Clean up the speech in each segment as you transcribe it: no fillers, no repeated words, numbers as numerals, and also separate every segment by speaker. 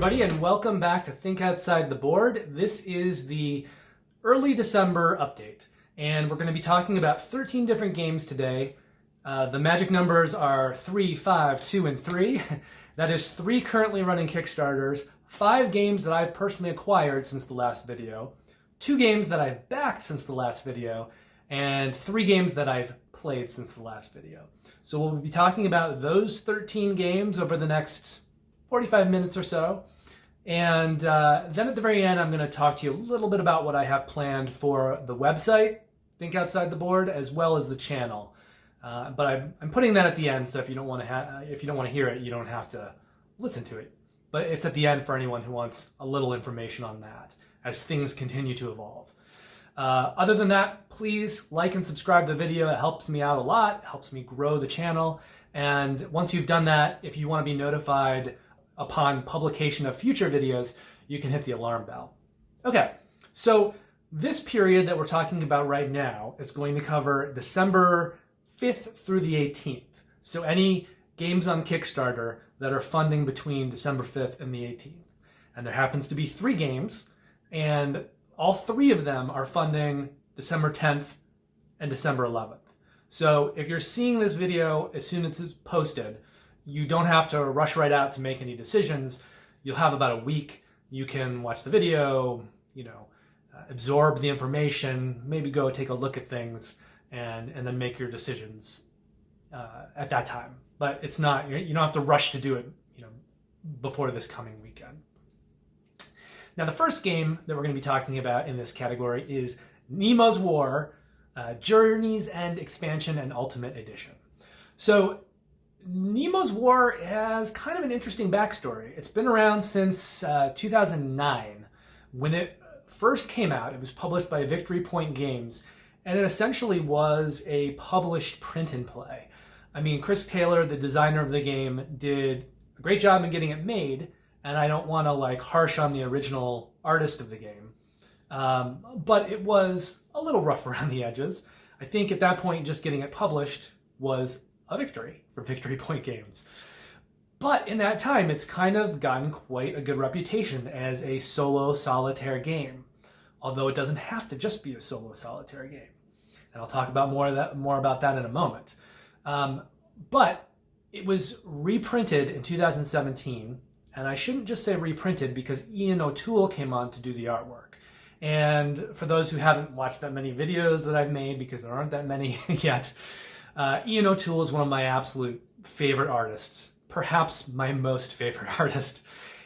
Speaker 1: everybody, and welcome back to Think Outside the Board. This is the early December update, and we're going to be talking about 13 different games today. The magic numbers are 3, 5, 2, and 3. That is 3 currently running Kickstarters, 5 games that I've personally acquired since the last video, 2 games that I've backed since the last video, and 3 games that I've played since the last video. So we'll be talking about those 13 games over the next 45 minutes or so. And then at the very end, I'm going to talk to you a little bit about what I have planned for the website, Think Outside the Board, as well as the channel. But I'm putting that at the end, so if you don't want to hear it, you don't have to listen to it. But it's at the end for anyone who wants a little information on that as things continue to evolve. Other than that, please like and subscribe to the video. It helps me out a lot. It helps me grow the channel. And once you've done that, if you want to be notified upon publication of future videos, you can hit the alarm bell. Okay, so this period that we're talking about right now is going to cover December 5th through the 18th. So any games on Kickstarter that are funding between December 5th and the 18th. And there happens to be 3 games, and all 3 of them are funding December 10th and December 11th. So if you're seeing this video as soon as it's posted, you don't have to rush right out to make any decisions. You'll have about a week. You can watch the video, absorb the information, maybe go take a look at things, and then make your decisions at that time. But it's not, you don't have to rush to do it, before this coming weekend. Now, the first game that we're going to be talking about in this category is Nemo's War, Journey's End Expansion and Ultimate Edition. So Nemo's War has kind of an interesting backstory. It's been around since 2009. When it first came out, it was published by Victory Point Games, and it essentially was a published print and play. I mean, Chris Taylor, the designer of the game, did a great job in getting it made, and I don't want to harsh on the original artist of the game. But it was a little rough around the edges. I think at that point, just getting it published was a victory for Victory Point Games. But in that time, it's kind of gotten quite a good reputation as a solo solitaire game, although it doesn't have to just be a solo solitaire game. And I'll talk about more about that in a moment. But it was reprinted in 2017. And I shouldn't just say reprinted because Ian O'Toole came on to do the artwork. And for those who haven't watched that many videos that I've made, because there aren't that many yet, Ian O'Toole is one of my absolute favorite artists, perhaps my most favorite artist.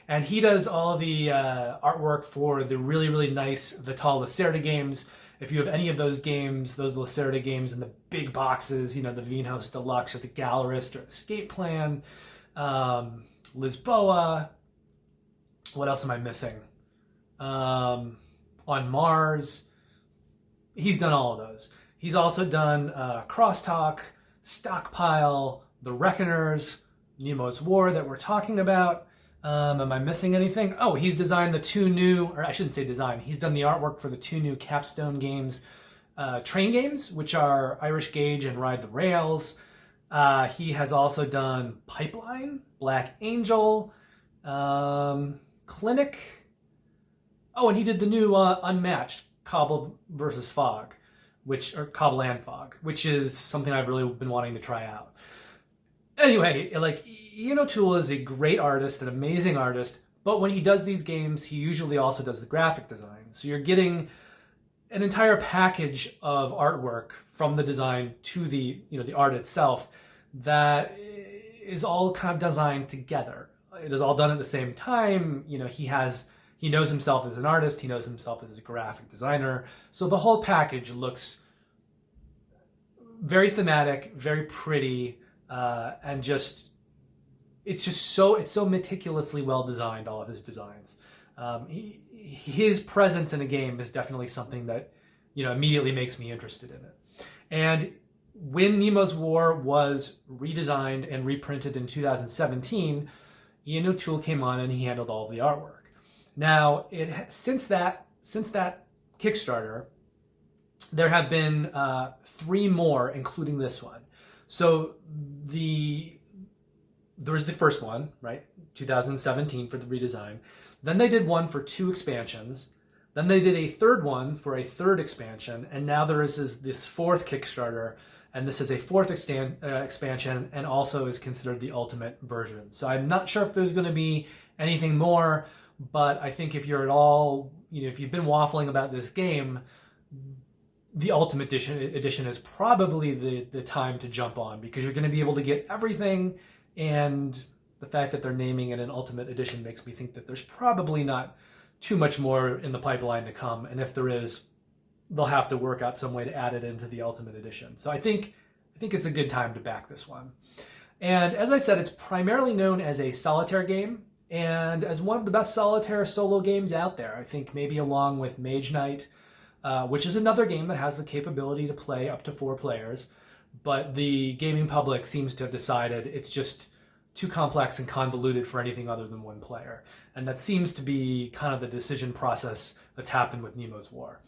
Speaker 1: And he does all the artwork for the really, really nice Vital Lacerda games. If you have any of those games, those Lacerda games in the big boxes, the Vinhos Deluxe or the Gallerist or the Escape Plan, Lisboa, what else am I missing? On Mars, he's done all of those. He's also done Crosstalk, Stockpile, The Reckoners, Nemo's War that we're talking about. Am I missing anything? Oh, he's designed the 2 new, or I shouldn't say design, he's done the artwork for the 2 new Capstone games, train games, which are Irish Gauge and Ride the Rails. He has also done Pipeline, Black Angel, Clinic. Oh, and he did the new Unmatched, Cobble versus Fog, or Cobble and Fog, which is something I've really been wanting to try out. Anyway, Ian O'Toole is a great artist, an amazing artist, but when he does these games, he usually also does the graphic design. So you're getting an entire package of artwork from the design to the art itself that is all kind of designed together. It is all done at the same time. He knows himself as an artist. He knows himself as a graphic designer. So the whole package looks very thematic, very pretty, and it's so meticulously well designed, all of his designs. His presence in a game is definitely something that, immediately makes me interested in it. And when Nemo's War was redesigned and reprinted in 2017, Ian O'Toole came on and he handled all of the artwork. Now, since that Kickstarter, there have been 3 more, including this one. So the there was the first one, right? 2017 for the redesign. Then they did one for 2 expansions. Then they did a third one for a 3rd expansion. And now there is this 4th Kickstarter. And this is a 4th expansion and also is considered the ultimate version. So I'm not sure if there's going to be anything more, but I think if you're at all, if you've been waffling about this game, the ultimate edition is probably the time to jump on, because you're going to be able to get everything, and the fact that they're naming it an ultimate edition makes me think that there's probably not too much more in the pipeline to come, and if there is, they'll have to work out some way to add it into the ultimate edition. So I think it's a good time to back this one. And as I said, it's primarily known as a solitaire game and as one of the best solitaire solo games out there. I think maybe along with Mage Knight, which is another game that has the capability to play up to 4 players, but the gaming public seems to have decided it's just too complex and convoluted for anything other than 1 player. And that seems to be kind of the decision process that's happened with Nemo's War.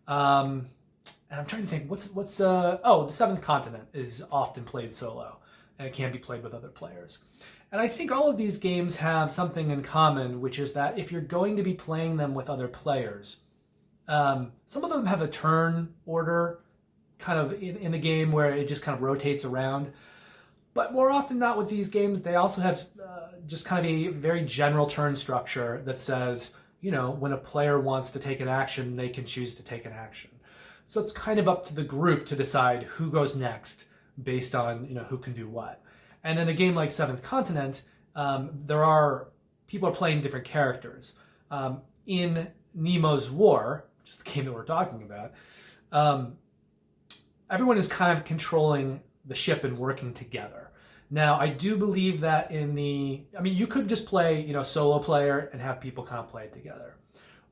Speaker 1: And I'm trying to think, the 7th Continent is often played solo, and it can be played with other players. And I think all of these games have something in common, which is that if you're going to be playing them with other players, some of them have a turn order kind of in the game where it just kind of rotates around. But more often not with these games, they also have just kind of a very general turn structure that says, when a player wants to take an action, they can choose to take an action. So it's kind of up to the group to decide who goes next based on, who can do what. And in a game like 7th Continent, people are playing different characters. In Nemo's War, which is the game that we're talking about, everyone is kind of controlling the ship and working together. Now, I do believe that you could just play, solo player and have people kind of play it together.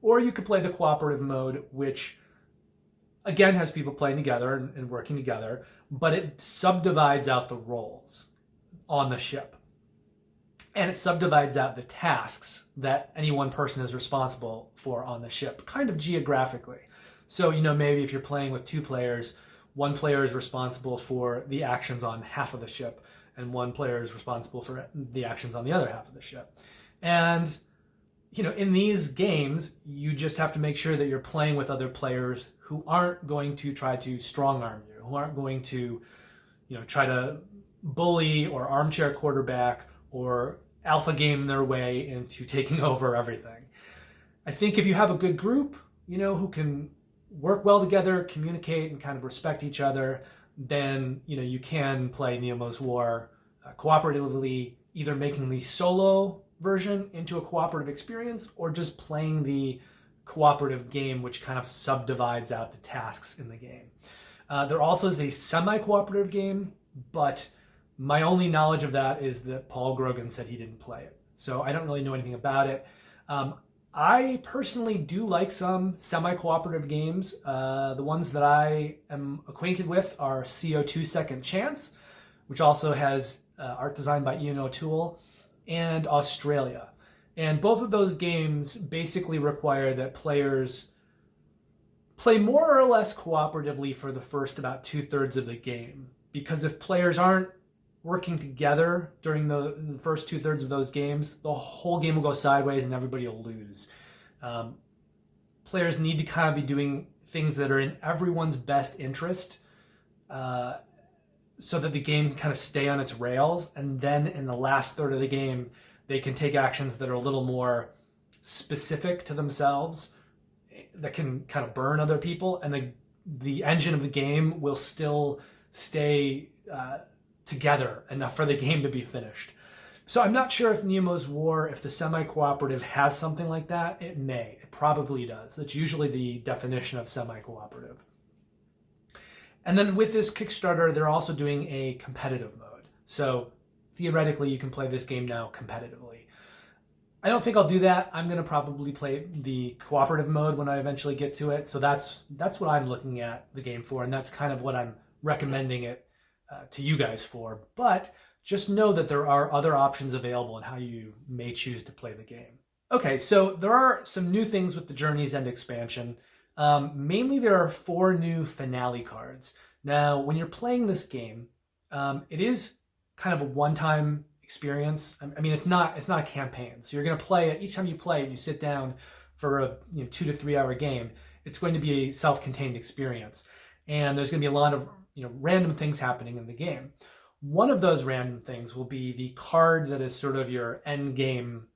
Speaker 1: Or you could play the cooperative mode, which, again, has people playing together and working together, but it subdivides out the roles on the ship. And it subdivides out the tasks that any one person is responsible for on the ship, kind of geographically. So, maybe if you're playing with 2 players, 1 player is responsible for the actions on half of the ship, and 1 player is responsible for the actions on the other half of the ship. And, in these games, you just have to make sure that you're playing with other players who aren't going to try to strong-arm you, who aren't going to, try to bully or armchair quarterback or alpha game their way into taking over everything. I think if you have a good group, who can work well together, communicate, and kind of respect each other, then you can play Nemo's War cooperatively, either making the solo version into a cooperative experience or just playing the cooperative game, which kind of subdivides out the tasks in the game. There also is a semi-cooperative game, but my only knowledge of that is that Paul Grogan said he didn't play it, so I don't really know anything about it. I personally do like some semi-cooperative games. The ones that I am acquainted with are CO2 Second Chance, which also has art designed by Ian O'Toole, and Australia. And both of those games basically require that players play more or less cooperatively for the first about 2/3 of the game. Because if players aren't working together during the first 2/3 of those games, the whole game will go sideways and everybody will lose. Players need to kind of be doing things that are in everyone's best interest, so that the game can kind of stay on its rails. And then in the last third of the game, they can take actions that are a little more specific to themselves, that can kind of burn other people, and the engine of the game will still stay together enough for the game to be finished. So I'm not sure if Nemo's War, if the semi-cooperative has something like that. It may. It probably does. That's usually the definition of semi-cooperative. And then with this Kickstarter, they're also doing a competitive mode. So theoretically, you can play this game now competitively. I don't think I'll do that. I'm going to probably play the cooperative mode when I eventually get to it. So that's what I'm looking at the game for, and that's kind of what I'm recommending it to you guys for. But just know that there are other options available in how you may choose to play the game. Okay, so there are some new things with the Journey's End expansion. Mainly there are 4 new finale cards. Now, when you're playing this game, it is kind of a one-time experience. I mean, it's not a campaign. So you're going to play it each time you play and you sit down for a 2 to 3 hour game. It's going to be a self-contained experience, and there's going to be a lot of random things happening in the game. One of those random things will be the card that is sort of your end game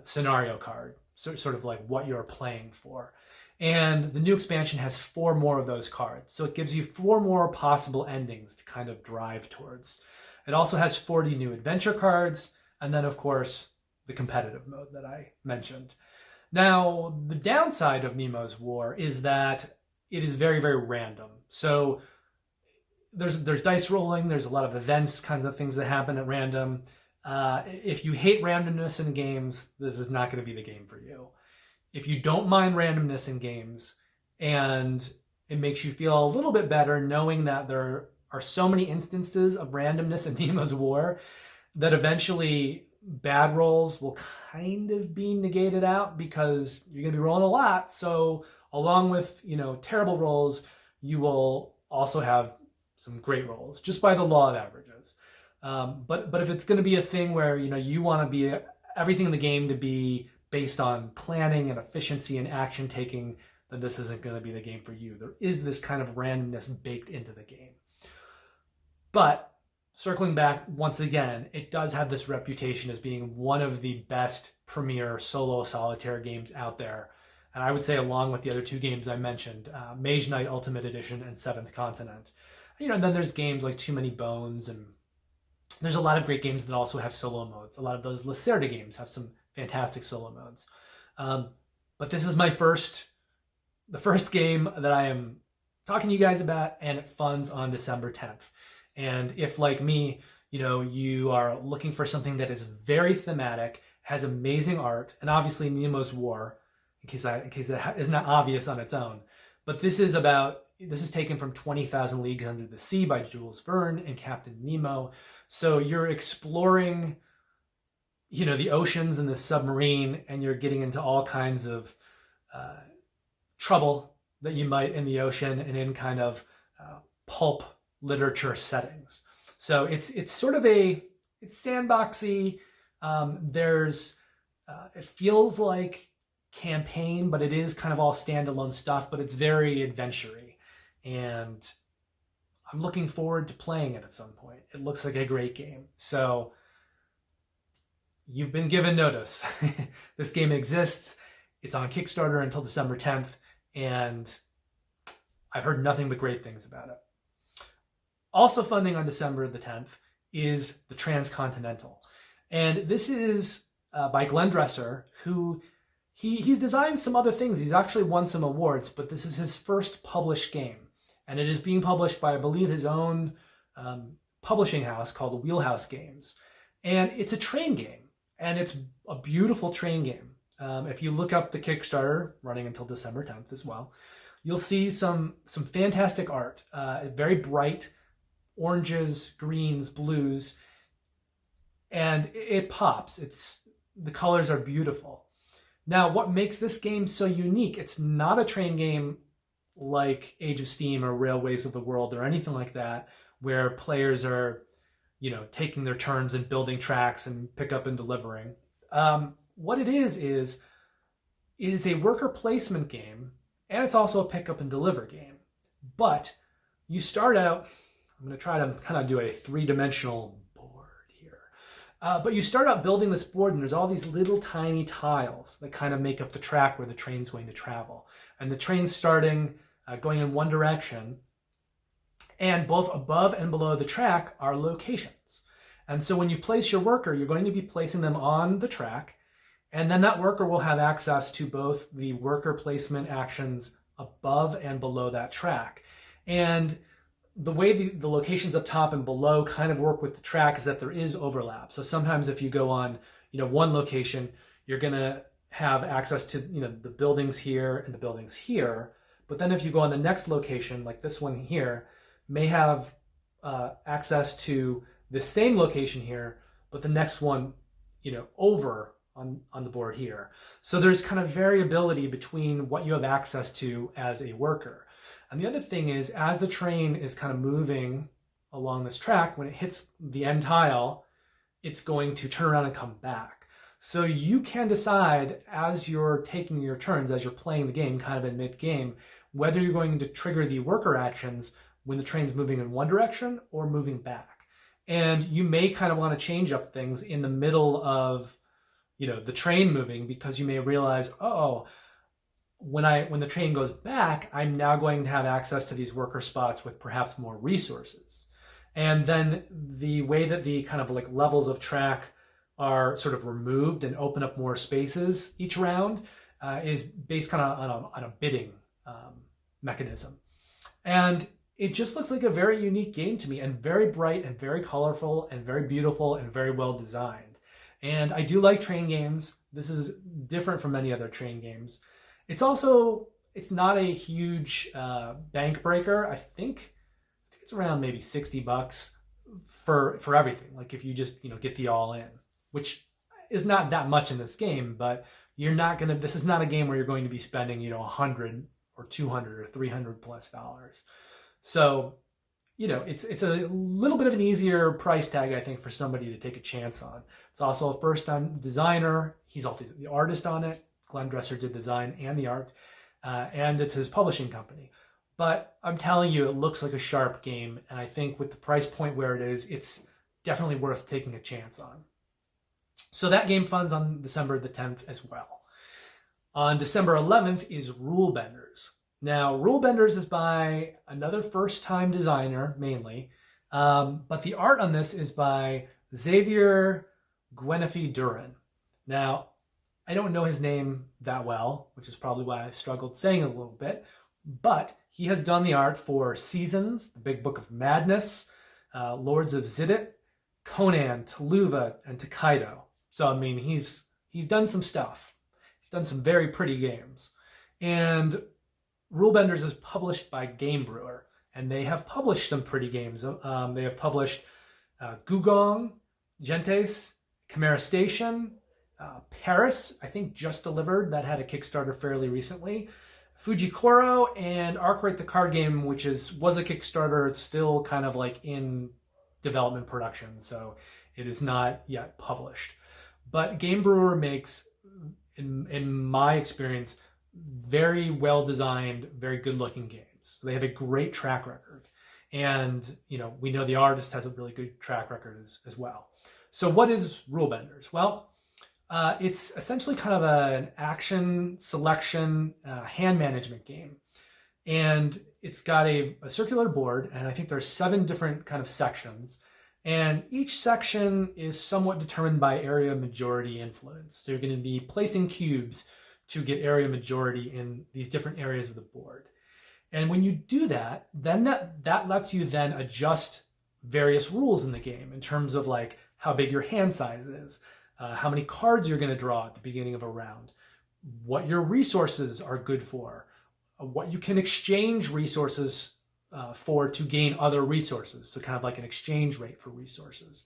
Speaker 1: scenario card, sort of like what you're playing for. And the new expansion has 4 more of those cards. So it gives you 4 more possible endings to kind of drive towards. It also has 40 new adventure cards, and then of course the competitive mode that I mentioned. Now, the downside of Nemo's War is that it is very, very random. So there's dice rolling, there's a lot of events, kinds of things that happen at random. If you hate randomness in games, this is not going to be the game for you. If you don't mind randomness in games, and it makes you feel a little bit better knowing that there are so many instances of randomness in Nemo's War that eventually bad rolls will kind of be negated out because you're going to be rolling a lot. So along with, terrible rolls, you will also have some great rolls just by the law of averages. But if it's going to be a thing where, you want to be everything in the game to be based on planning and efficiency and action taking, then this isn't going to be the game for you. There is this kind of randomness baked into the game. But circling back once again, it does have this reputation as being one of the best premier solo solitaire games out there. And I would say, along with the other 2 games I mentioned, Mage Knight Ultimate Edition and Seventh Continent. And then there's games like Too Many Bones, and there's a lot of great games that also have solo modes. A lot of those Lacerda games have some fantastic solo modes. But this is the first game that I am talking to you guys about, and it funds on December 10th. And if, like me, you are looking for something that is very thematic, has amazing art, and obviously Nemo's War, in case it is not obvious on its own, but this is taken from 20,000 Leagues Under the Sea by Jules Verne and Captain Nemo. So you're exploring, the oceans in this submarine, and you're getting into all kinds of trouble that you might in the ocean and in kind of pulp literature settings. So it's sort of it's sandboxy. It feels like campaign, but it is kind of all standalone stuff, but it's very adventure-y. And I'm looking forward to playing it at some point. It looks like a great game. So you've been given notice. This game exists. It's on Kickstarter until December 10th, and I've heard nothing but great things about it. Also funding on December the 10th is the Transcontinental. And this is by Glenn Dresser, who he's designed some other things. He's actually won some awards, but this is his first published game. And it is being published by, I believe, his own publishing house called Wheelhouse Games. And it's a train game, and it's a beautiful train game. If you look up the Kickstarter, running until December 10th as well, you'll see some fantastic art, very bright, oranges, greens, blues, and it pops. The colors are beautiful. Now, what makes this game so unique? It's not a train game like Age of Steam or Railways of the World or anything like that, where players are, taking their turns and building tracks and pick up and delivering. What it is a worker placement game, and it's also a pick up and deliver game. But you start out, I'm going to try to kind of do a 3-dimensional board here. But you start out building this board, and there's all these little tiny tiles that kind of make up the track where the train's going to travel. And the train's starting, going in one direction, and both above and below the track are locations. And so when you place your worker, you're going to be placing them on the track, and then that worker will have access to both the worker placement actions above and below that track. And the way the locations up top and below kind of work with the track is that there is overlap. So sometimes if you go on, one location, you're going to have access to, the buildings here and the buildings here. But then if you go on the next location, like this one here, may have access to the same location here, but the next one, over on the board here. So there's kind of variability between what you have access to as a worker. And the other thing is, as the train is kind of moving along this track, when it hits the end tile, it's going to turn around and come back. So you can decide as you're taking your turns, as you're playing the game kind of in mid-game, whether you're going to trigger the worker actions when the train's moving in one direction or moving back. And you may kind of want to change up things in the middle of, the train moving, because you may realize, when the train goes back, I'm now going to have access to these worker spots with perhaps more resources. And then the way that the kind of like levels of track are sort of removed and open up more spaces each round is based kind of on a bidding mechanism. And it just looks like a very unique game to me, and very bright and very colorful and very beautiful and very well designed. And I do like train games. This is different from many other train games. It's not a huge bank breaker. I think it's around maybe $60 for everything. Like if you just, get the all in, which is not that much in this game, but this is not a game where you're going to be spending, $100 or $200 or $300 plus dollars. So, it's a little bit of an easier price tag, I think, for somebody to take a chance on. It's also a first-time designer. He's also the artist on it. Glenn Dresser did design and the art, and it's his publishing company. But I'm telling you, it looks like a sharp game, and I think with the price point where it is, it's definitely worth taking a chance on. So that game funds on December the 10th as well. On December 11th is Rulebenders. Now, Rulebenders is by another first-time designer, mainly, but the art on this is by Xavier Guenefy-Duran. Now, I don't know his name that well, which is probably why I struggled saying it a little bit, but he has done the art for Seasons, The Big Book of Madness, Lords of Zidit, Conan, Tuluva, and Tokaido. So, he's done some stuff. He's done some very pretty games. And Rulebenders is published by Game Brewer, and they have published some pretty games. They have published Gugong, Gentes, Chimera Station, Paris, I think just delivered. That had a Kickstarter fairly recently. Fujikoro, and Arkwright the card game, which was a Kickstarter. It's still kind of like in development production, so it is not yet published. But Game Brewer makes, in my experience, very well designed, very good looking games. So they have a great track record. And, we know the artist has a really good track record as well. So what is Rulebenders? Well, it's essentially kind of an action selection hand management game. And it's got a circular board, and I think there's 7 different kind of sections. And each section is somewhat determined by area majority influence. So you're going to be placing cubes to get area majority in these different areas of the board. And when you do that, then that lets you then adjust various rules in the game in terms of like how big your hand size is, how many cards you're going to draw at the beginning of a round, what your resources are good for, what you can exchange resources for to gain other resources. So kind of like an exchange rate for resources,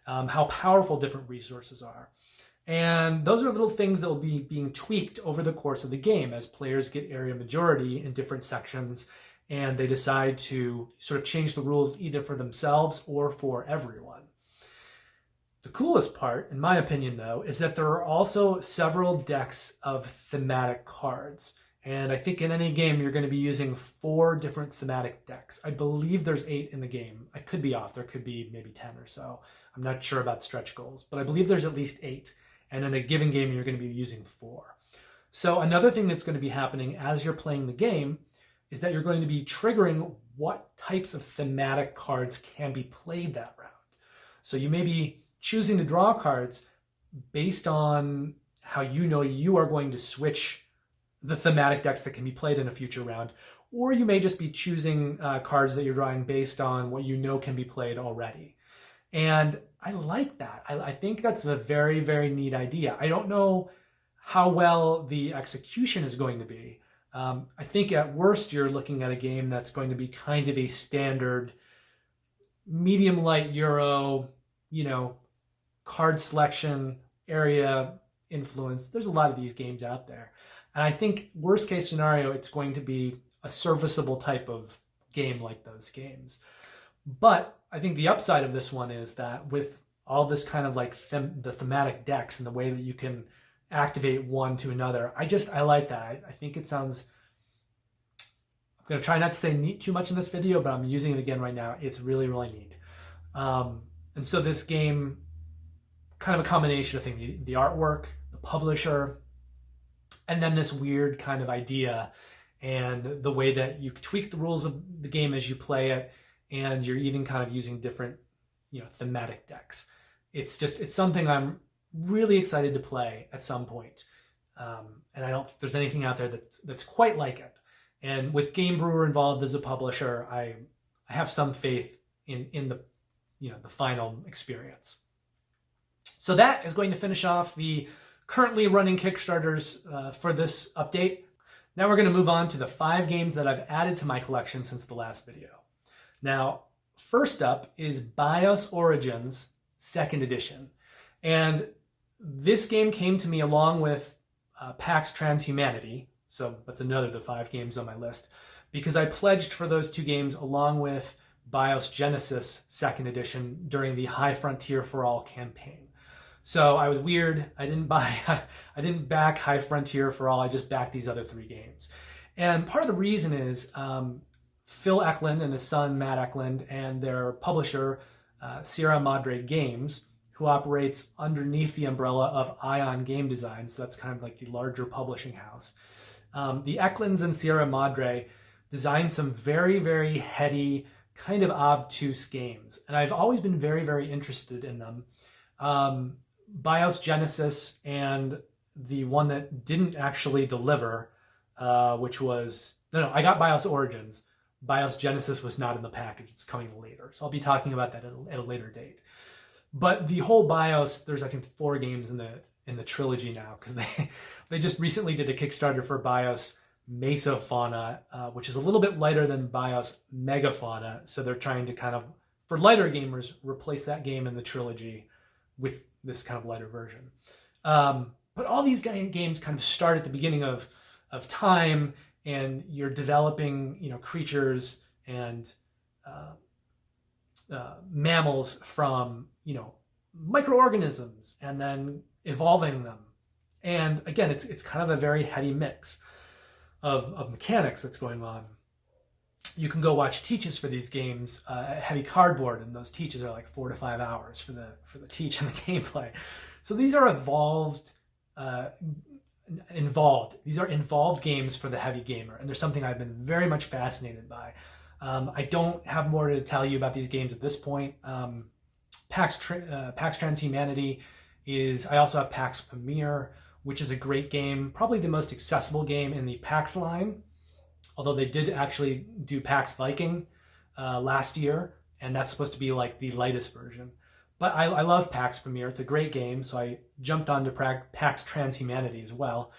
Speaker 1: how powerful different resources are. And those are little things that will be being tweaked over the course of the game as players get area majority in different sections, and they decide to sort of change the rules either for themselves or for everyone. The coolest part, in my opinion, though, is that there are also several decks of thematic cards. And I think in any game, you're going to be using 4 different thematic decks. I believe there's 8 in the game. I could be off. There could be maybe 10 or so. I'm not sure about stretch goals, but I believe there's at least 8. And in a given game, you're going to be using 4. So another thing that's going to be happening as you're playing the game is that you're going to be triggering what types of thematic cards can be played that round. So you may be choosing to draw cards based on how you are going to switch the thematic decks that can be played in a future round, or you may just be choosing cards that you're drawing based on what can be played already. And I like that. I think that's a very, very neat idea. I don't know how well the execution is going to be. I think at worst you're looking at a game that's going to be kind of a standard medium light Euro, card selection, area influence. There's a lot of these games out there. And I think worst case scenario, it's going to be a serviceable type of game like those games. But I think the upside of this one is that with all this kind of like the thematic decks and the way that you can activate one to another. I like that. I think it sounds, I'm going to try not to say neat too much in this video, but I'm using it again right now. It's really, really neat. And so this game, kind of a combination of things, the artwork, the publisher, and then this weird kind of idea and the way that you tweak the rules of the game as you play it, and you're even kind of using different, thematic decks. It's something I'm really excited to play at some point. And I don't think there's anything out there that's quite like it. And with Game Brewer involved as a publisher, I have some faith in the the final experience. So that is going to finish off the currently running Kickstarters for this update. Now we're going to move on to the 5 games that I've added to my collection since the last video. Now, first up is BIOS Origins 2nd Edition. And this game came to me along with Pax Transhumanity. So that's another of the 5 games on my list, because I pledged for those 2 games along with BIOS Genesis 2nd Edition during the High Frontier for All campaign. So I was weird. I didn't back High Frontier for All. I just backed these other 3 games. And part of the reason is Phil Eklund and his son Matt Eklund and their publisher Sierra Madre Games, who operates underneath the umbrella of Ion Game Design. So that's kind of like the larger publishing house. The Eklunds and Sierra Madre designed some very, very heady, kind of obtuse games. And I've always been very, very interested in them. BIOS Genesis and the one that didn't actually deliver, which was, I got BIOS Origins. BIOS Genesis was not in the package. It's coming later. So I'll be talking about that at a later date. But the whole BIOS, there's I think 4 games in the trilogy now, because they just recently did a Kickstarter for BIOS Mesofauna, which is a little bit lighter than BIOS Megafauna. So they're trying to kind of, for lighter gamers, replace that game in the trilogy with this kind of lighter version. But all these games kind of start at the beginning of time, and you're developing, creatures and mammals from, microorganisms, and then evolving them. And again, it's kind of a very heady mix of mechanics that's going on. You can go watch teaches for these games at Heavy Cardboard, and those teaches are like 4 to 5 hours for the teach and the gameplay. So these are These are involved games for the heavy gamer, and there's something I've been very much fascinated by. I don't have more to tell you about these games at this point. Pax Transhumanity is. I also have Pax Pamir, which is a great game, probably the most accessible game in the Pax line. Although they did actually do Pax Viking last year, and that's supposed to be like the lightest version. But I love Pax Pamir. It's a great game, so I jumped onto Pax Transhumanity as well.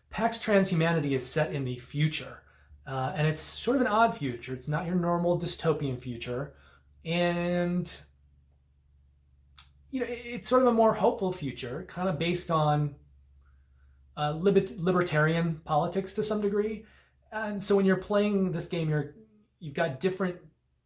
Speaker 1: Pax Transhumanity is set in the future, and it's sort of an odd future. It's not your normal dystopian future, and it's sort of a more hopeful future, kind of based on libertarian politics to some degree. And so when you're playing this game, you've got different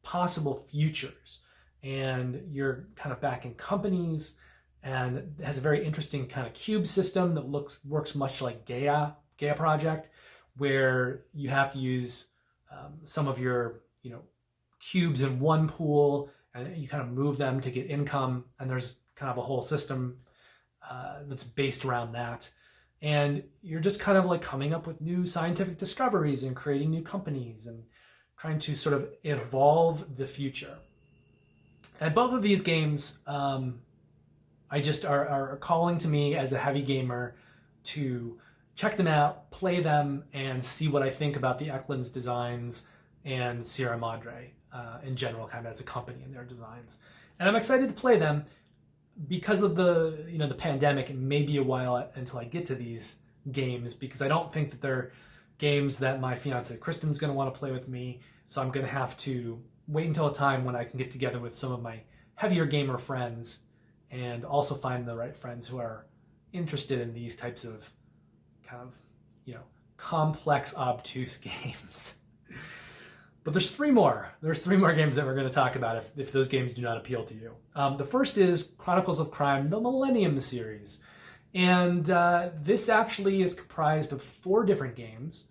Speaker 1: possible futures, and you're kind of backing companies, and it has a very interesting kind of cube system that works much like Gaia Project, where you have to use some of your cubes in one pool, and you kind of move them to get income, and there's kind of a whole system that's based around that. And you're just kind of like coming up with new scientific discoveries and creating new companies and trying to sort of evolve the future. And both of these games I just are calling to me as a heavy gamer to check them out, play them, and see what I think about the Eklund's designs and Sierra Madre in general, kind of as a company and their designs. And I'm excited to play them. Because of the the pandemic, it may be a while until I get to these games, because I don't think that they're games that my fiance Kristen's going to want to play with me. So I'm going to have to wait until a time when I can get together with some of my heavier gamer friends, and also find the right friends who are interested in these types of kind of complex, obtuse games. But there's three more. There's three more games that we're going to talk about if those games do not appeal to you. The first is Chronicles of Crime, the Millennium series. And this actually is comprised of 4 different games.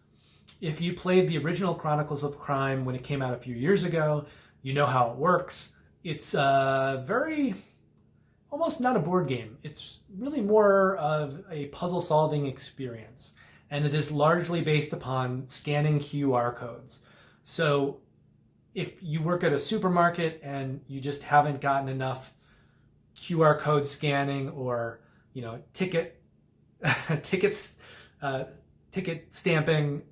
Speaker 1: If you played the original Chronicles of Crime when it came out a few years ago, you know how it works. It's almost not a board game. It's really more of a puzzle-solving experience. And it is largely based upon scanning QR codes. So if you work at a supermarket and you just haven't gotten enough QR code scanning or ticket stamping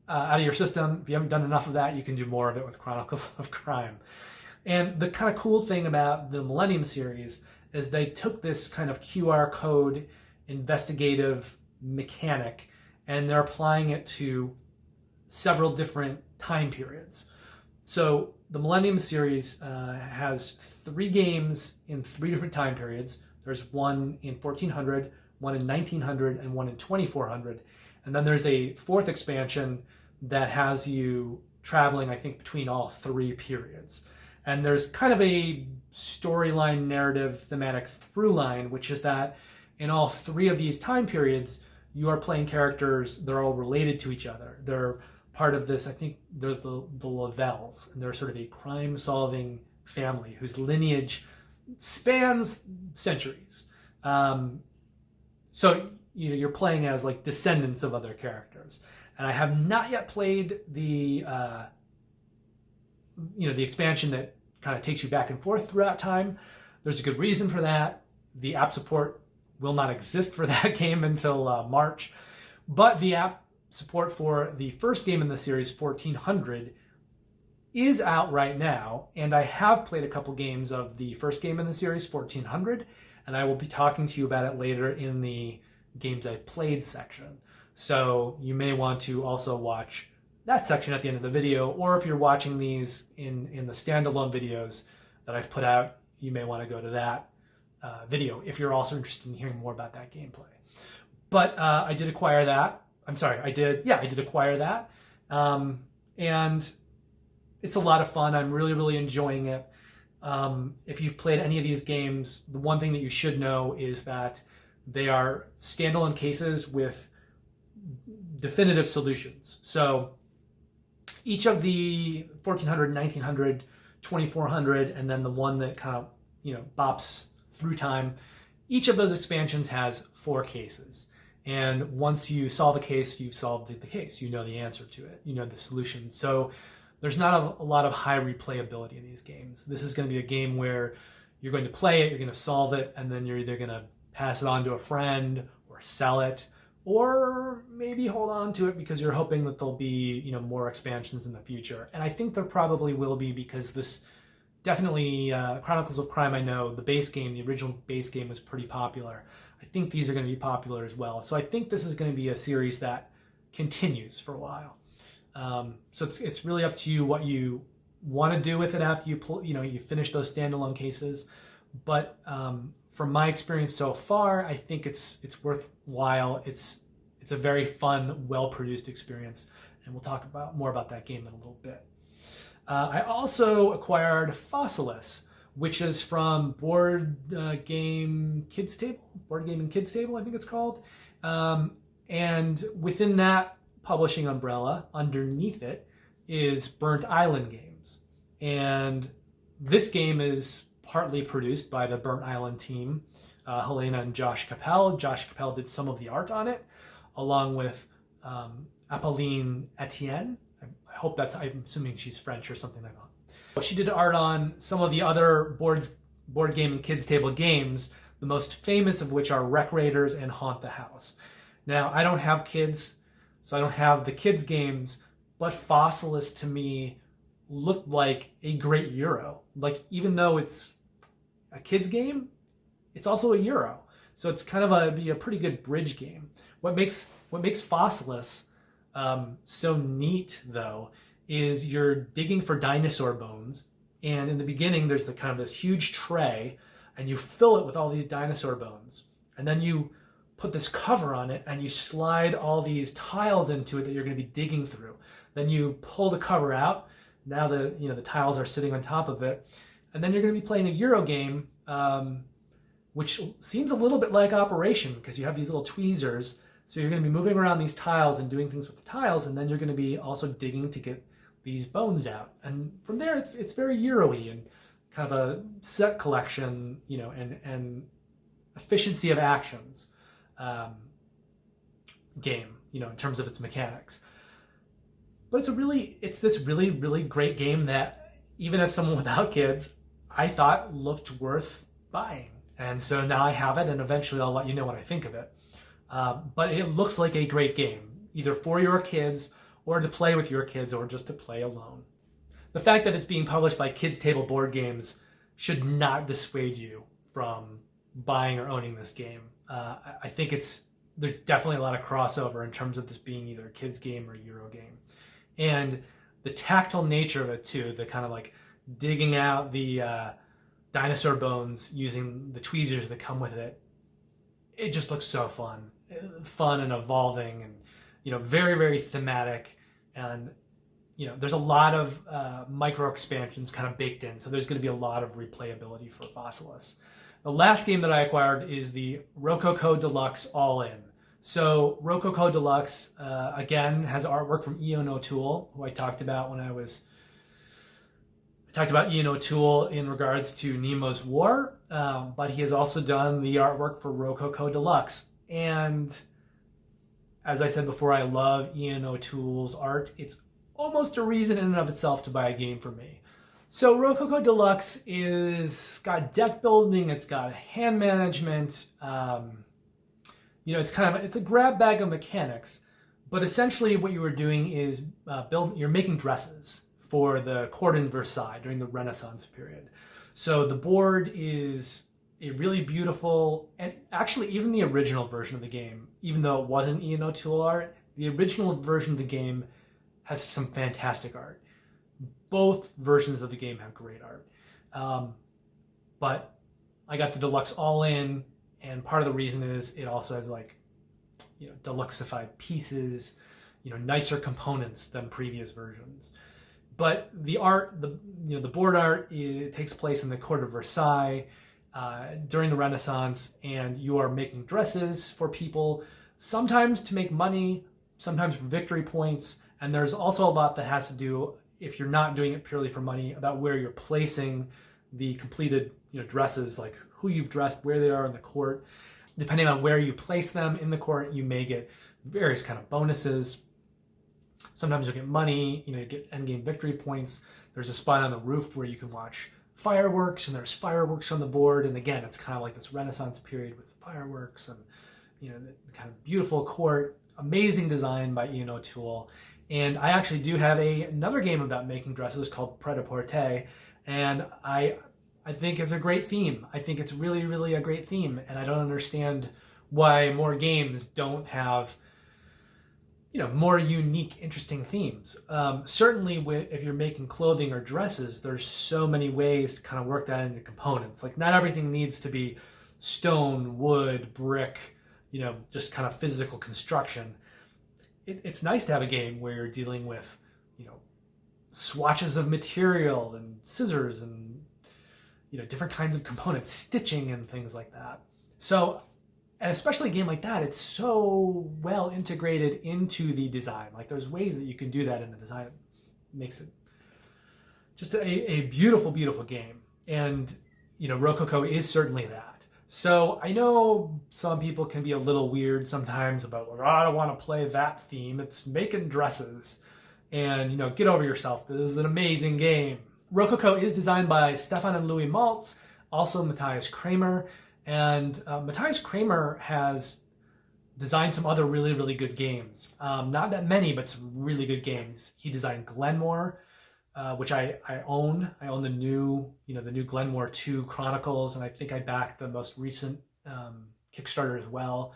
Speaker 1: out of your system, if you haven't done enough of that, you can do more of it with Chronicles of Crime. And the kind of cool thing about the Millennium series is they took this kind of QR code investigative mechanic and they're applying it to several different time periods. So the Millennium series has 3 games in 3 different time periods. There's one in 1400, one in 1900, and one in 2400. And then there's a 4th expansion that has you traveling, I think, between all 3 periods. And there's kind of a storyline, narrative, thematic through line, which is that in all 3 of these time periods, you are playing characters, they're all related to each other. They're part of this, I think they're the Lavelles, and they're sort of a crime-solving family whose lineage spans centuries. So you're playing as like descendants of other characters. And I have not yet played the expansion that kind of takes you back and forth throughout time. There's a good reason for that. The app support will not exist for that game until March. But the app support for the first game in the series, 1400, is out right now. And I have played a couple games of the first game in the series, 1400. And I will be talking to you about it later in the games I've played section. So you may want to also watch that section at the end of the video, or if you're watching these in the standalone videos that I've put out, you may want to go to that video if you're also interested in hearing more about that gameplay. But I did acquire that. I did acquire that. And it's a lot of fun. I'm really, really enjoying it. If you've played any of these games, the one thing that you should know is that they are standalone cases with definitive solutions. So each of the 1400, 1900, 2400, and then the one that kind of, bops through time, each of those expansions has 4 cases. And once you solve a case, you've solved the case. You know the answer to it. You know the solution. So there's not a lot of high replayability in these games. This is going to be a game where you're going to play it, you're going to solve it, and then you're either going to pass it on to a friend or sell it, or maybe hold on to it because you're hoping that there'll be, more expansions in the future. And I think there probably will be, because this definitely, Chronicles of Crime, I know the base game, the original base game, was pretty popular. I think these are going to be popular as well. So I think this is going to be a series that continues for a while. So it's really up to you what you want to do with it after you finish those standalone cases. But from my experience so far, I think it's worthwhile. It's a very fun, well-produced experience, and we'll talk more about that game in a little bit. I also acquired Fossilis, which is from Board Game and Kids Table, I think it's called. And within that publishing umbrella, underneath it, is Burnt Island Games. And this game is partly produced by the Burnt Island team, Helena and Josh Capel. Josh Capel did some of the art on it, along with Apolline Etienne. I'm assuming she's French or something like that. She did art on some of the other board game and kids table games, the most famous of which are Wreck Raiders and Haunt the House. Now, I don't have kids, so I don't have the kids games, but Fossilis to me looked like a great Euro. Like, even though it's a kids game, it's also a Euro. So it's kind of be a pretty good bridge game. What makes Fossilis so neat, though, is you're digging for dinosaur bones, and in the beginning there's this huge tray, and you fill it with all these dinosaur bones, and then you put this cover on it and you slide all these tiles into it that you're going to be digging through. Then you pull the cover out, Now the tiles are sitting on top of it. And then you're going to be playing a Euro game, which seems a little bit like Operation, because you have these little tweezers. So you're going to be moving around these tiles and doing things with the tiles, and then you're going to be also digging to get these bones out. And from there, it's very Euro-y and kind of a set collection, and efficiency of actions game, in terms of its mechanics. But it's this really, really great game that, even as someone without kids, I thought looked worth buying. And so now I have it, and eventually I'll let you know what I think of it. But it looks like a great game, either for your kids or to play with your kids or just to play alone. The fact that it's being published by Kids Table Board Games should not dissuade you from buying or owning this game. I think there's definitely a lot of crossover in terms of this being either a kids game or a Euro game. And the tactile nature of it too, the kind of like digging out the dinosaur bones using the tweezers that come with it, it just looks so fun and evolving, and very, very thematic, and there's a lot of micro expansions kind of baked in, so there's going to be a lot of replayability for Fossilis. The last game that I acquired is the Rococo Deluxe All-In. So Rococo Deluxe again has artwork from Ian O'Toole, who I talked about Ian O'Toole in regards to Nemo's War, but he has also done the artwork for Rococo Deluxe. And as I said before, I love Ian O'Toole's art. It's almost a reason in and of itself to buy a game for me. So Rococo Deluxe is got deck building, it's got hand management, it's a grab bag of mechanics, but essentially what you are doing is you're making dresses for the court in Versailles during the Renaissance period. So the board is a really beautiful, and actually even the original version of the game, even though it wasn't Ian O'Toole art, the original version of the game has some fantastic art. Both versions of the game have great art. But I got the Deluxe All-In, and part of the reason is it also has deluxeified pieces, nicer components than previous versions. But the art, the board art, it takes place in the court of Versailles during the Renaissance, and you are making dresses for people, sometimes to make money, sometimes for victory points, and there's also a lot that has to do, if you're not doing it purely for money, about where you're placing the completed dresses, like who you've dressed, where they are in the court. Depending on where you place them in the court, you may get various kind of bonuses. Sometimes you'll get money, you get endgame victory points. There's a spot on the roof where you can watch fireworks, and there's fireworks on the board. And again, it's kind of like this Renaissance period with fireworks and the kind of beautiful court, amazing design by Ian O'Toole. And I actually do have another game about making dresses called Pret-a-Porter, and I think it's a great theme. I think it's really, really a great theme, and I don't understand why more games don't have more unique, interesting themes. Certainly, if you're making clothing or dresses, there's so many ways to kind of work that into components. Like, not everything needs to be stone, wood, brick, just kind of physical construction. It's nice to have a game where you're dealing with, swatches of material and scissors and, different kinds of components, stitching and things like that. So, and especially a game like that, it's so well integrated into the design. Like, there's ways that you can do that in the design. It makes it just a beautiful, beautiful game. And, Rococo is certainly that. So I know some people can be a little weird sometimes about, I don't want to play that theme. It's making dresses. And, get over yourself. This is an amazing game. Rococo is designed by Stefan and Louis Maltz, also Matthias Kramer. And Matthias Kramer has designed some other really, really good games. Not that many, but some really good games. He designed Glenmore, which I own. I own the new Glenmore 2 Chronicles, and I think I backed the most recent Kickstarter as well,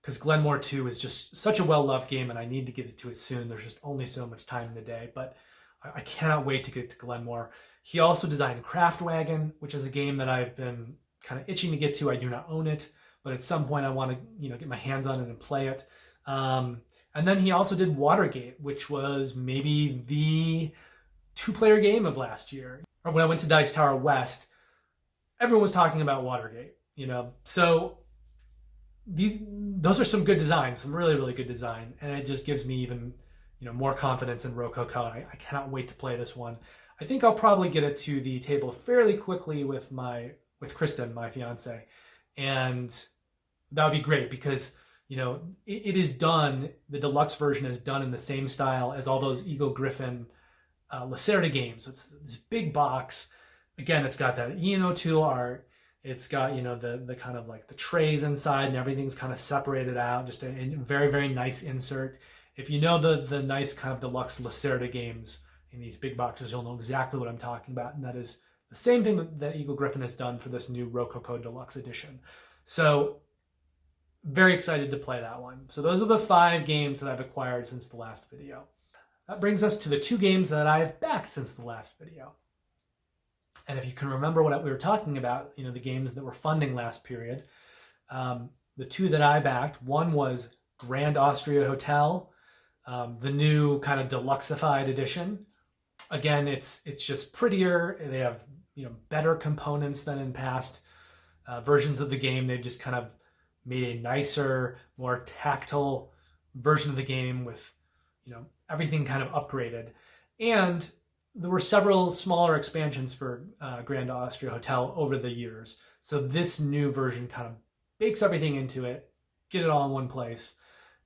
Speaker 1: because Glenmore 2 is just such a well-loved game, and I need to get to it soon. There's just only so much time in the day, but I cannot wait to get to Glenmore. He also designed Craftwagon, which is a game that I've been kind of itching to get to. I do not own it, but at some point I want to get my hands on it and play it. And then he also did Watergate, which was maybe the two-player game of last year. Or when I went to Dice Tower West, everyone was talking about Watergate, So those are some good designs, some really, really good design. And it just gives me even, more confidence in Rococo. I cannot wait to play this one. I think I'll probably get it to the table fairly quickly with Kristen, my fiance. And that would be great because, it is done, the deluxe version is done in the same style as all those Eagle Griffin Lacerda games. So it's this big box. Again, it's got that Ian O'Toole art. It's got, the kind of like the trays inside and everything's kind of separated out. Just a very, very nice insert. If you know the nice kind of deluxe Lacerda games in these big boxes, you'll know exactly what I'm talking about. And that is the same thing that Eagle Griffin has done for this new Rococo Deluxe Edition. So very excited to play that one. So those are the 5 games that I've acquired since the last video. That brings us to the 2 games that I've backed since the last video. And if you can remember what we were talking about, the games that were funding last period, the 2 that I backed, one was Grand Austria Hotel, the new kind of deluxeified edition. Again, it's just prettier. They have better components than in past versions of the game. They've just kind of made a nicer, more tactile version of the game with everything kind of upgraded. And there were several smaller expansions for Grand Austria Hotel over the years. So this new version kind of bakes everything into it, get it all in one place.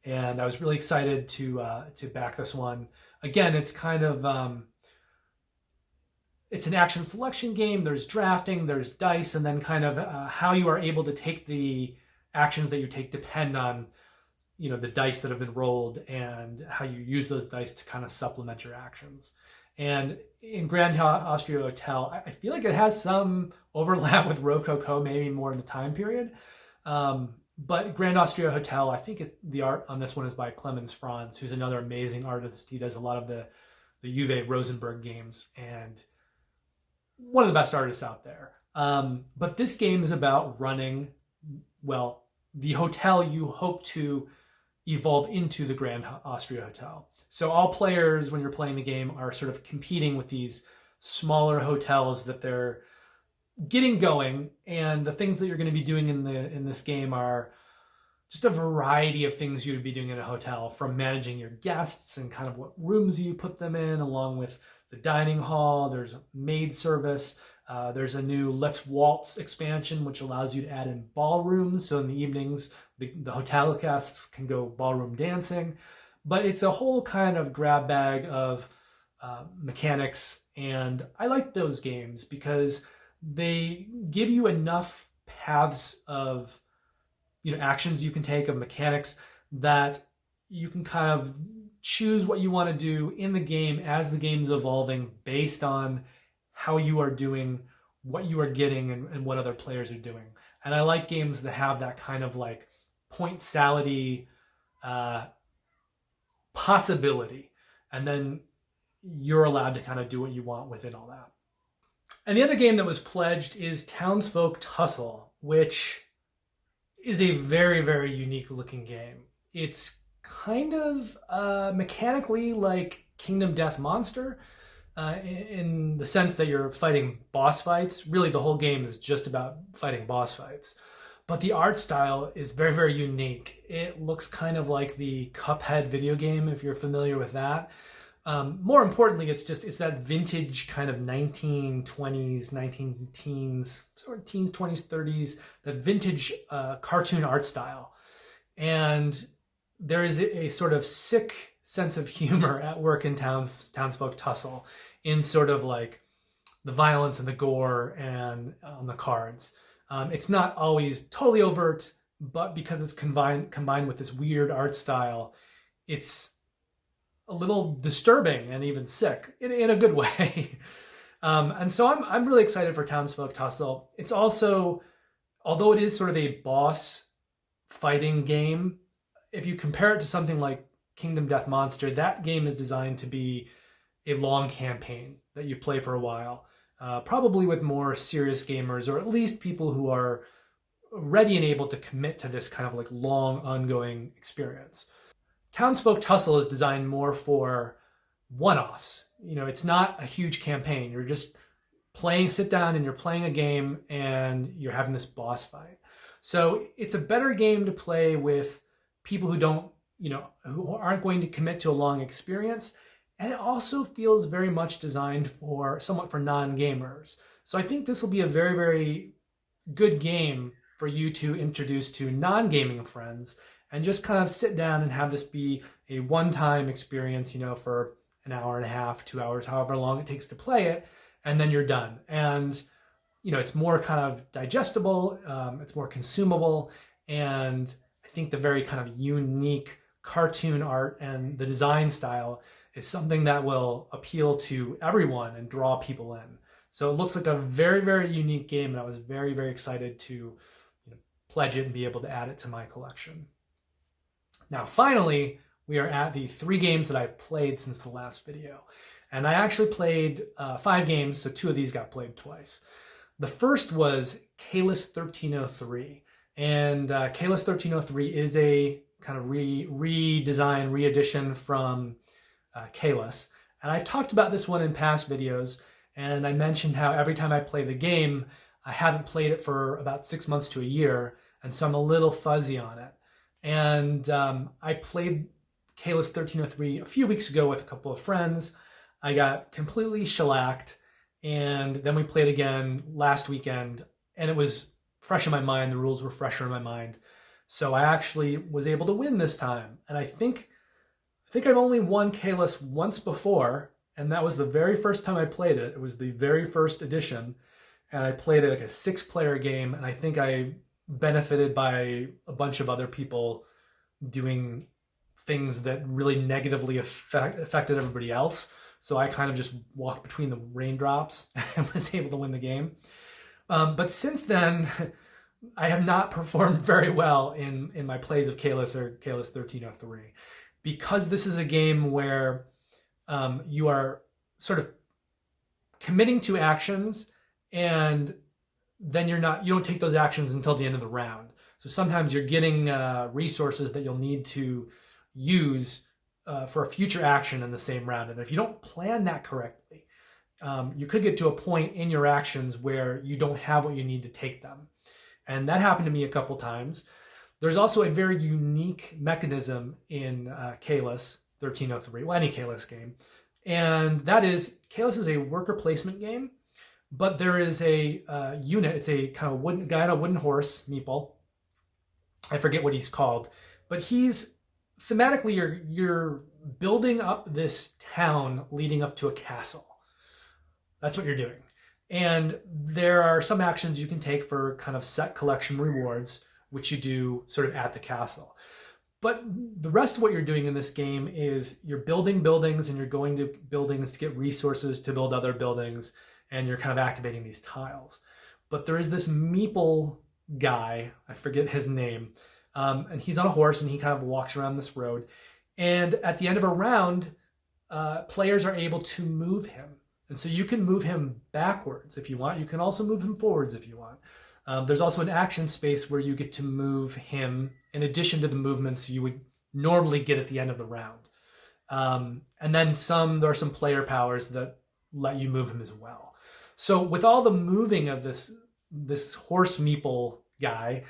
Speaker 1: And I was really excited to back this one. Again, it's kind of it's an action selection game. There's drafting, there's dice, and then kind of how you are able to take the actions that you take depend on the dice that have been rolled and how you use those dice to kind of supplement your actions. And in Grand Austria Hotel, I feel like it has some overlap with Rococo, maybe more in the time period. But Grand Austria Hotel, I think the art on this one is by Clemens Franz, who's another amazing artist. He does a lot of the Uwe Rosenberg games and one of the best artists out there. But this game is about running, the hotel you hope to evolve into the Grand Austria Hotel. So all players, when you're playing the game, are sort of competing with these smaller hotels that they're getting going. And the things that you're going to be doing in this game are just a variety of things you would be doing in a hotel, from managing your guests and kind of what rooms you put them in, along with the dining hall. There's maid service. There's a new Let's Waltz expansion, which allows you to add in ballrooms. So in the evenings, the hotel guests can go ballroom dancing. But it's a whole kind of grab bag of mechanics. And I like those games because they give you enough paths of actions you can take, of mechanics, that you can kind of choose what you want to do in the game as the game's evolving based on how you are doing, what you are getting, and what other players are doing. And I like games that have that kind of like point salady possibility, and then you're allowed to kind of do what you want within all that. And the other game that was pledged is Townsfolk Tussle, which is a very, very unique looking game. It's kind of mechanically like Kingdom Death Monster, in the sense that you're fighting boss fights. Really, the whole game is just about fighting boss fights. But the art style is very, very unique. It looks kind of like the Cuphead video game, if you're familiar with that. More importantly, it's that vintage kind of 1920s, 19-teens, sort of teens, 20s, 30s, that vintage cartoon art style. And there is a sort of sick sense of humor at work in Townsfolk Tussle, in sort of like the violence and the gore and on the cards. It's not always totally overt, but because it's combined with this weird art style, it's a little disturbing and even sick in a good way. And so I'm really excited for Townsfolk Tussle. It's also, although it is sort of a boss fighting game, if you compare it to something like Kingdom Death Monster, that game is designed to be a long campaign that you play for a while, probably with more serious gamers, or at least people who are ready and able to commit to this kind of like long ongoing experience. Townsfolk Tussle is designed more for one-offs. It's not a huge campaign. You're just sit down and you're playing a game and you're having this boss fight. So it's a better game to play with people who aren't going to commit to a long experience. And it also feels very much designed somewhat for non-gamers. So I think this will be a very, very good game for you to introduce to non-gaming friends and just kind of sit down and have this be a one-time experience, for an hour and a half, 2 hours, however long it takes to play it, and then you're done. And, it's more kind of digestible, it's more consumable, and I think the very kind of unique cartoon art and the design style is something that will appeal to everyone and draw people in. So it looks like a very, very unique game, and I was very, very excited to pledge it and be able to add it to my collection. Now, finally, we are at the 3 games that I've played since the last video. And I actually played 5 games, so 2 of these got played twice. The first was Caylus 1303. And Caylus 1303 is a kind of redesign, re-edition from Caylus. And I've talked about this one in past videos, and I mentioned how every time I play the game, I haven't played it for about 6 months to a year, and so I'm a little fuzzy on it. And I played Caylus 1303 a few weeks ago with a couple of friends. I got completely shellacked, and then we played again last weekend, and it was fresh in my mind. The rules were fresher in my mind. So I actually was able to win this time. And I think I've only won Caylus once before, and that was the very first time I played it. It was the very first edition, and I played it like a 6-player game, and I think I benefited by a bunch of other people doing things that really negatively affected everybody else. So I kind of just walked between the raindrops and was able to win the game. But since then, I have not performed very well in my plays of Caylus or Caylus 1303, because this is a game where you are sort of committing to actions, and then you don't take those actions until the end of the round. So sometimes you're getting resources that you'll need to use for a future action in the same round. And if you don't plan that correctly, you could get to a point in your actions where you don't have what you need to take them. And that happened to me a couple times. There's also a very unique mechanism in Caylus 1303, well, any Caylus game. And that is, Caylus is a worker placement game, but there is a unit. It's a kind of guy on a wooden horse, meeple. I forget what he's called, but he's thematically, you're building up this town leading up to a castle. That's what you're doing. And there are some actions you can take for kind of set collection rewards, which you do sort of at the castle. But the rest of what you're doing in this game is you're building buildings, and you're going to buildings to get resources to build other buildings, and you're kind of activating these tiles. But there is this meeple guy, I forget his name, and he's on a horse, and he kind of walks around this road. And at the end of a round, players are able to move him. And so you can move him backwards if you want. You can also move him forwards if you want. There's also an action space where you get to move him in addition to the movements you would normally get at the end of the round. And then there are some player powers that let you move him as well. So with all the moving of this horse meeple guy,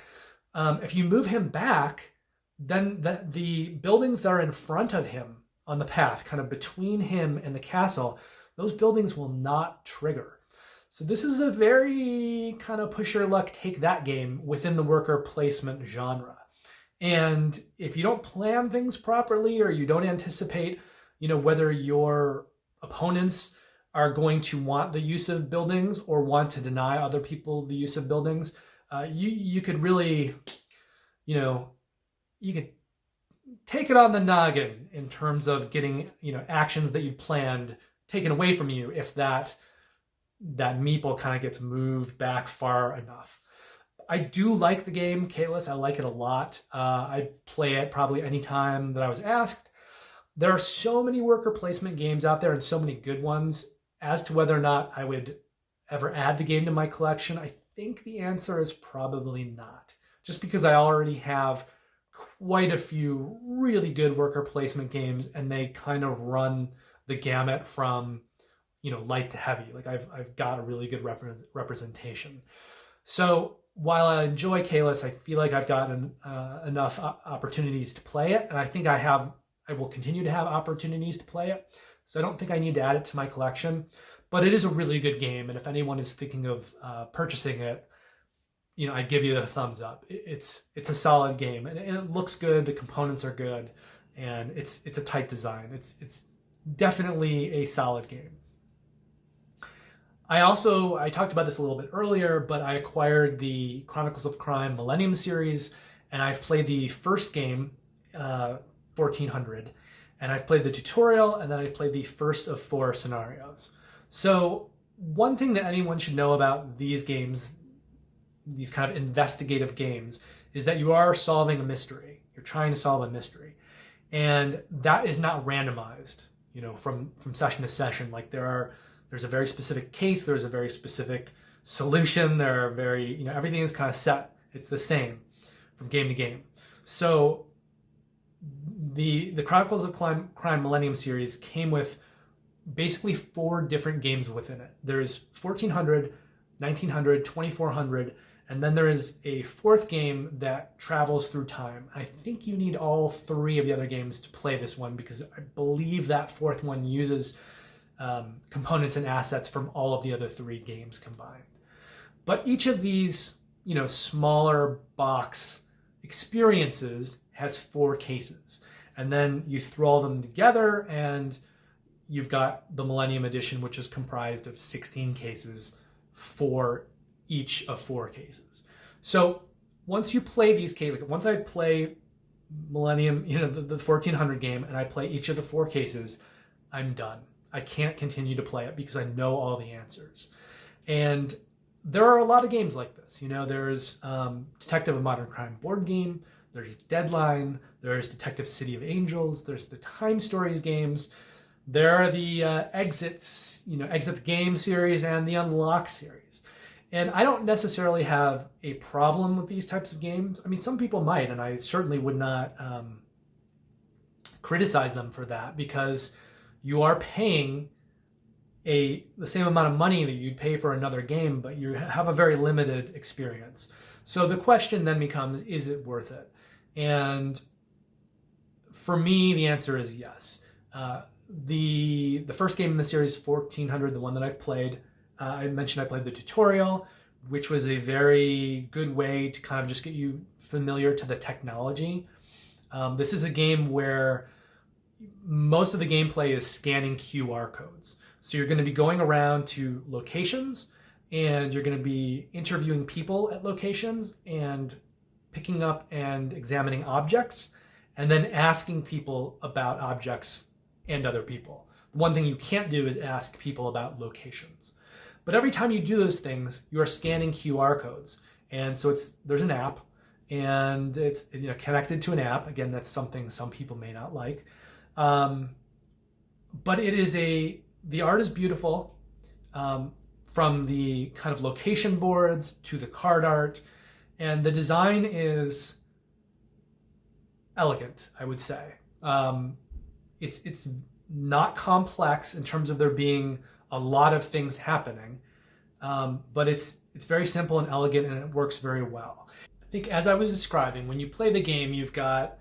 Speaker 1: if you move him back, then the buildings that are in front of him on the path, kind of between him and the castle, those buildings will not trigger. So this is a very kind of push your luck, take that game within the worker placement genre. And if you don't plan things properly, or you don't anticipate, whether your opponents are going to want the use of buildings or want to deny other people the use of buildings, you could really, you could take it on the noggin in terms of getting, actions that you planned taken away from you if that meeple kind of gets moved back far enough. I do like the game, Caylus. I like it a lot. I play it probably any time that I was asked. There are so many worker placement games out there, and so many good ones. As to whether or not I would ever add the game to my collection, I think the answer is probably not. Just because I already have quite a few really good worker placement games, and they kind of run the gamut from, light to heavy. Like I've got a really good representation. So while I enjoy Caylus, I feel like I've gotten enough opportunities to play it, and I think I will continue to have opportunities to play it. So I don't think I need to add it to my collection, but it is a really good game. And if anyone is thinking of purchasing it, I'd give you the thumbs up. It's a solid game, and it looks good. The components are good, and it's a tight design. It's definitely a solid game. I talked about this a little bit earlier, but I acquired the Chronicles of Crime Millennium series, and I've played the first game, 1400, and I've played the tutorial, and then I've played the first of 4 scenarios. So one thing that anyone should know about these games, these kind of investigative games, is that you are solving a mystery. You're trying to solve a mystery, and that is not randomized, from session to session. Like there's a very specific case, there's a very specific solution, there are everything is kind of set. It's the same from game to game. So the Chronicles of Crime Millennium series came with basically 4 different games within it. There's 1400, 1900, 2400, and then there is a 4th game that travels through time. I think you need all 3 of the other games to play this one, because I believe that 4th one uses components and assets from all of the other 3 games combined. But each of these, smaller box experiences has 4 cases. And then you throw them together and you've got the Millennium Edition, which is comprised of 16 cases for each of 4 cases. So once you play these cases, once I play Millennium, the 1400 game, and I play each of the 4 cases, I'm done. I can't continue to play it because I know all the answers. And there are a lot of games like this. There's Detective of Modern Crime board game, there's Deadline, there's Detective City of Angels, there's the Time Stories games, there are the Exit the Game series and the Unlock series. And I don't necessarily have a problem with these types of games. I mean, some people might, and I certainly would not criticize them for that, because you are paying the same amount of money that you'd pay for another game, but you have a very limited experience. So the question then becomes, is it worth it? And for me, the answer is yes. The first game in the series, 1400, the one that I've played, I mentioned I played the tutorial, which was a very good way to kind of just get you familiar to the technology. This is a game where most of the gameplay is scanning QR codes. So you're going to be going around to locations, and you're going to be interviewing people at locations and picking up and examining objects, and then asking people about objects and other people. The one thing you can't do is ask people about locations. But every time you do those things, you are scanning QR codes. And so there's an app, and it's connected to an app. Again, that's something some people may not like. But the art is beautiful, from the kind of location boards to the card art, and the design is elegant, I would say. It's not complex in terms of there being a lot of things happening, but it's very simple and elegant, and it works very well. I think, as I was describing, when you play the game, you've got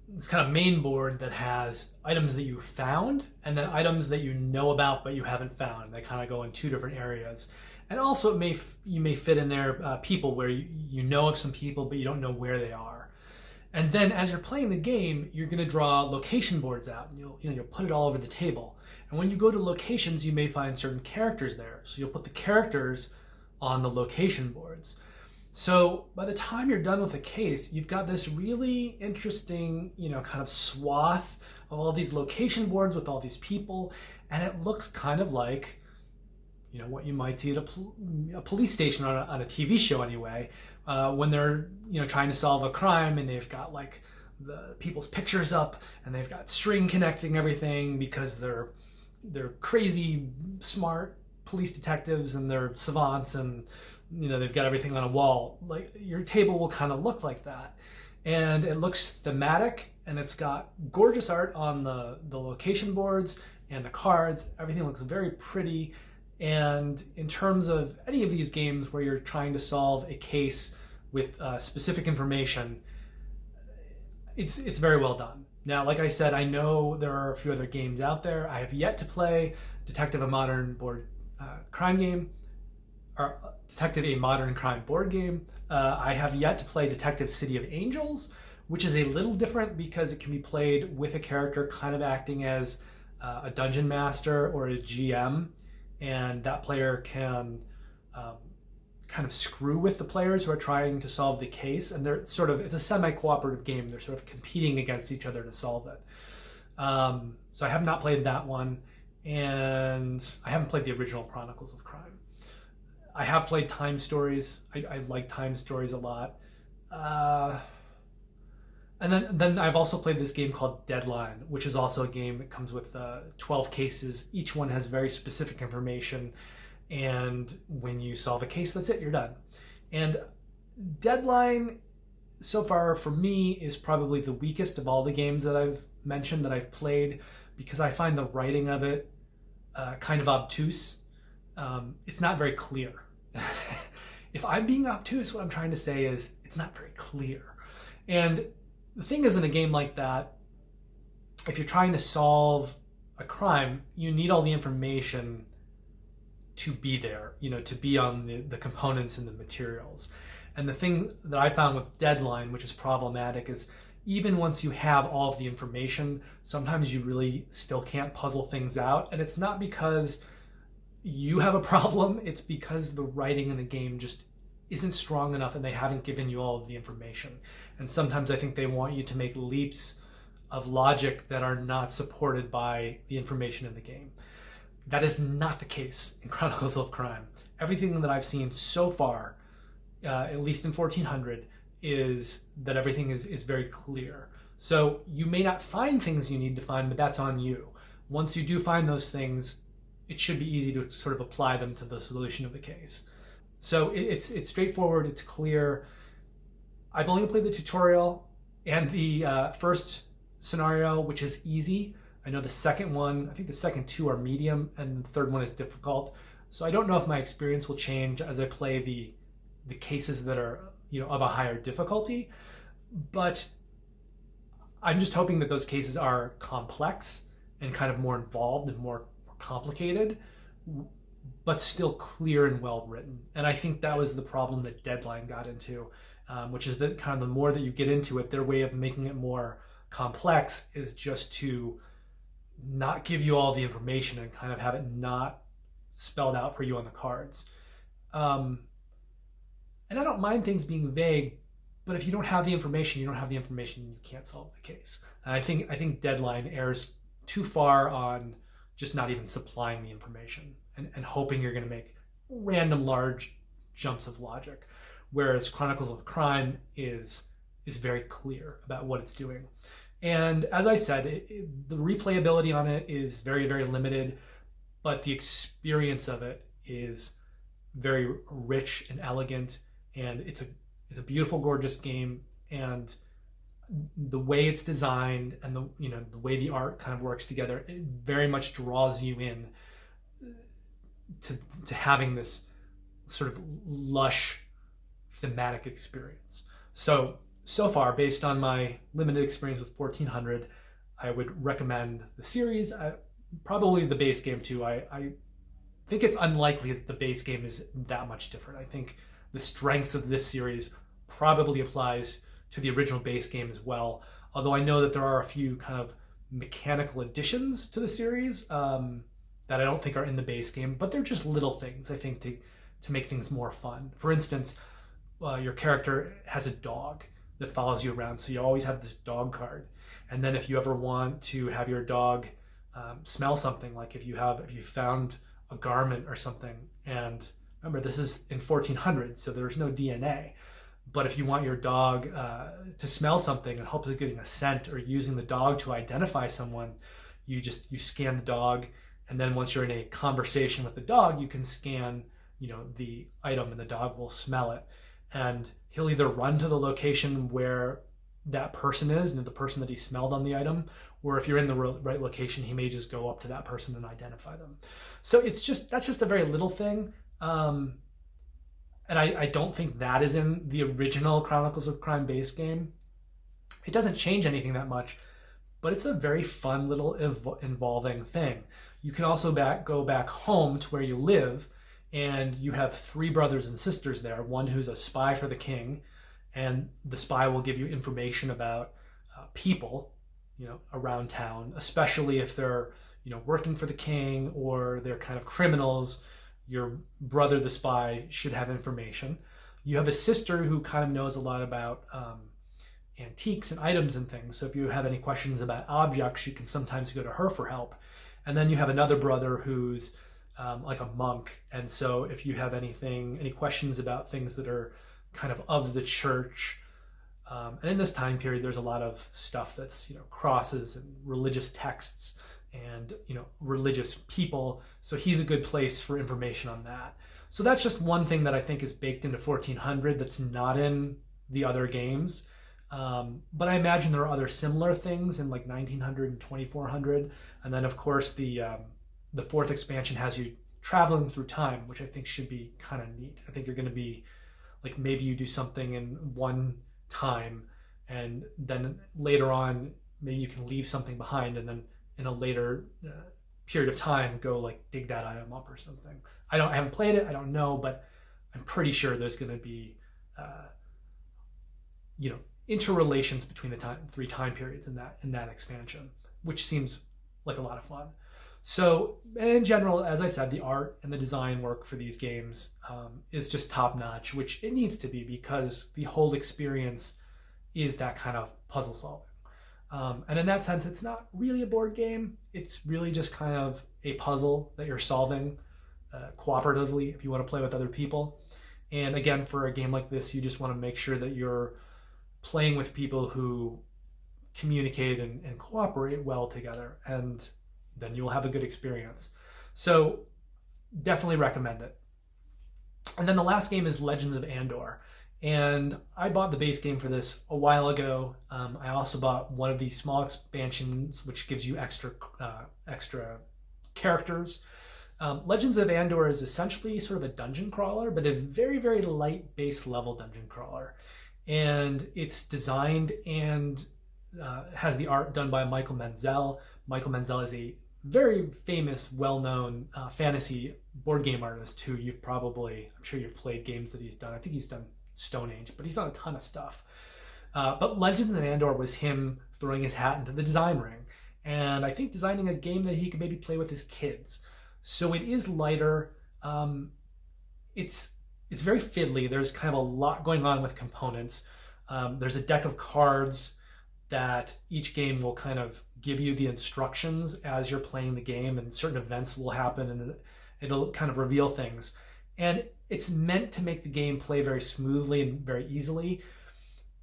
Speaker 1: this kind of main board that has items that you found, and then items that you know about but you haven't found. They kind of go in 2 different areas. And also you may fit in there people where you know of some people but you don't know where they are. And then as you're playing the game, you're going to draw location boards out, and you'll put it all over the table. And when you go to locations, you may find certain characters there. So you'll put the characters on the location boards. So by the time you're done with a case, you've got this really interesting, kind of swath of all these location boards with all these people, and it looks kind of like, what you might see at a police station on a TV show anyway, when they're, trying to solve a crime, and they've got like the people's pictures up, and they've got string connecting everything because they're crazy smart police detectives and they're savants, and they've got everything on a wall. Like, your table will kind of look like that, and it looks thematic, and it's got gorgeous art on the location boards and the cards. Everything looks very pretty. And in terms of any of these games where you're trying to solve a case with specific information, it's very well done. Now, like I said, I know there are a few other games out there. I have yet to play Detective, a modern board crime game, or Detective, a modern crime board game. I have yet to play Detective City of Angels, which is a little different because it can be played with a character kind of acting as a dungeon master or a GM, and that player can kind of screw with the players who are trying to solve the case, and they're sort of, it's a semi-cooperative game. They're sort of competing against each other to solve it. So I have not played that one, and I haven't played the original Chronicles of Crime. I have played Time Stories. I like Time Stories a lot. And then I've also played this game called Deadline, which is also a game that comes with 12 cases. Each one has very specific information, and when you solve a case, that's it, you're done. And Deadline, so far for me, is probably the weakest of all the games that I've mentioned that I've played, because I find the writing of it kind of obtuse. It's not very clear. If I'm being obtuse, what I'm trying to say is it's not very clear. And the thing is, in a game like that, if you're trying to solve a crime, you need all the information to be there, to be on the components and the materials. And the thing that I found with Deadline, which is problematic, is even once you have all of the information, sometimes you really still can't puzzle things out. And it's not because you have a problem, it's because the writing in the game just isn't strong enough and they haven't given you all of the information. And sometimes I think they want you to make leaps of logic that are not supported by the information in the game. That is not the case in Chronicles of Crime. Everything that I've seen so far, at least in 1400, is that everything is very clear. So you may not find things you need to find, but that's on you. Once you do find those things, it should be easy to sort of apply them to the solution of the case. So it's straightforward, it's clear. I've only played the tutorial and the first scenario, which is easy. I know the second one, I think the second two are medium, and the third one is difficult. So I don't know if my experience will change as I play the cases that are of a higher difficulty, but I'm just hoping that those cases are complex and kind of more involved and more complicated, but still clear and well written. And I think that was the problem that Deadline got into, which is that kind of the more that you get into it, their way of making it more complex is just to not give you all the information and kind of have it not spelled out for you on the cards. And I don't mind things being vague, but if you don't have the information, you don't have the information, you can't solve the case. And I think Deadline errs too far on just not even supplying the information and hoping you're going to make random large jumps of logic, whereas Chronicles of Crime is very clear about what it's doing. And as I said, the replayability on it is very, very limited, but the experience of it is very rich and elegant, and it's a beautiful, gorgeous game. And the way it's designed and the way the art kind of works together, it very much draws you in to having this sort of lush thematic experience. So far, based on my limited experience with 1400, I would recommend the series. Probably the base game too. I think it's unlikely that the base game is that much different. I think the strengths of this series probably applies to the original base game as well. Although I know that there are a few kind of mechanical additions to the series that I don't think are in the base game, but they're just little things, I think, to make things more fun. For instance, your character has a dog that follows you around, so you always have this dog card. And then if you ever want to have your dog smell something, like if you found a garment or something, and remember, this is in 1400, so there's no DNA. But if you want your dog to smell something and hopefully getting a scent or using the dog to identify someone, you scan the dog, and then once you're in a conversation with the dog, you can scan the item and the dog will smell it. And he'll either run to the location where that person is, and the person that he smelled on the item, or if you're in the right location, he may just go up to that person and identify them. So that's just a very little thing. And I don't think that is in the original Chronicles of Crime base game. It doesn't change anything that much, but it's a very fun little involving thing. You can also go back home to where you live, and you have 3 brothers and sisters there, one who's a spy for the king, and the spy will give you information about people, around town, especially if they're, working for the king or they're kind of criminals. Your brother, the spy, should have information. You have a sister who kind of knows a lot about antiques and items and things. So if you have any questions about objects, you can sometimes go to her for help. And then you have another brother who's like a monk. And so if you have any questions about things that are kind of the church, and in this time period, there's a lot of stuff that's, crosses and religious texts and, religious people. So he's a good place for information on that. So that's just one thing that I think is baked into 1400 that's not in the other games. But I imagine there are other similar things in like 1900 and 2400. And then of course the 4th expansion has you traveling through time, which I think should be kind of neat. I think you're going to be like, maybe you do something in one time, and then later on, maybe you can leave something behind, and then in a later period of time, go like dig that item up or something. I haven't played it. I don't know, but I'm pretty sure there's going to be, interrelations between the 3 time periods in that expansion, which seems like a lot of fun. So in general, as I said, the art and the design work for these games is just top notch, which it needs to be, because the whole experience is that kind of puzzle solving. And in that sense, it's not really a board game. It's really just kind of a puzzle that you're solving cooperatively if you want to play with other people. And again, for a game like this, you just want to make sure that you're playing with people who communicate and cooperate well together, and then you'll have a good experience. So definitely recommend it. And then the last game is Legends of Andor. And I bought the base game for this a while ago. I also bought one of the small expansions, which gives you extra characters. Legends of Andor is essentially sort of a dungeon crawler, but a very, very light base level dungeon crawler. And it's designed and has the art done by Michael Menzel. Michael Menzel is a very famous, well-known fantasy board game artist who I'm sure you've played games that he's done. I think he's done Stone Age, but he's done a ton of stuff. But Legends of Andor was him throwing his hat into the design ring, and I think designing a game that he could maybe play with his kids. So it is lighter. It's very fiddly. There's kind of a lot going on with components. There's a deck of cards that each game will kind of give you the instructions as you're playing the game, and certain events will happen, and it'll kind of reveal things. And it's meant to make the game play very smoothly and very easily.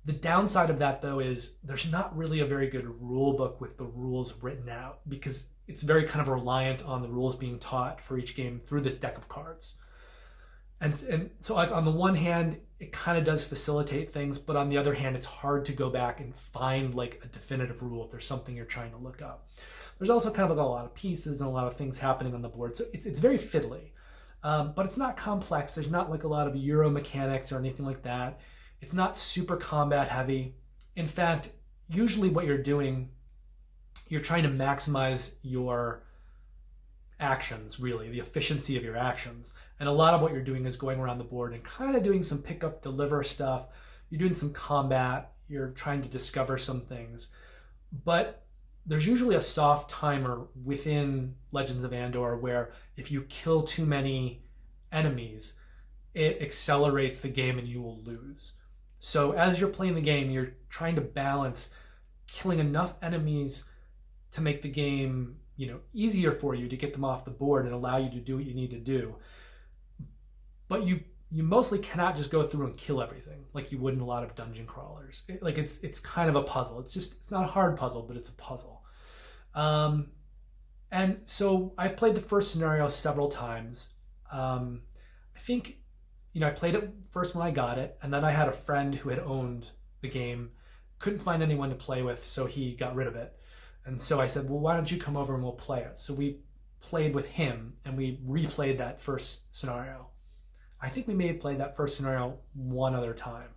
Speaker 1: The downside of that, though, is there's not really a very good rule book with the rules written out, because it's very kind of reliant on the rules being taught for each game through this deck of cards. And so like on the one hand, it kind of does facilitate things, but on the other hand, it's hard to go back and find like a definitive rule if there's something you're trying to look up. There's also kind of like a lot of pieces and a lot of things happening on the board. So it's very fiddly, but it's not complex. There's not like a lot of Euro mechanics or anything like that. It's not super combat heavy. In fact, usually what you're doing, you're trying to maximize your actions, really, the efficiency of your actions. And a lot of what you're doing is going around the board and kind of doing some pick up, deliver stuff. You're doing some combat. You're trying to discover some things. But there's usually a soft timer within Legends of Andor where if you kill too many enemies, it accelerates the game and you will lose. So as you're playing the game, you're trying to balance killing enough enemies to make the game, easier for you to get them off the board and allow you to do what you need to do. But you mostly cannot just go through and kill everything like you would in a lot of dungeon crawlers. It's kind of a puzzle. It's not a hard puzzle, but it's a puzzle. And so I've played the first scenario several times. I think, I played it first when I got it, and then I had a friend who had owned the game couldn't find anyone to play with, so he got rid of it. And so I said, well, why don't you come over and we'll play it? So we played with him and we replayed that first scenario. I think we may have played that first scenario one other time.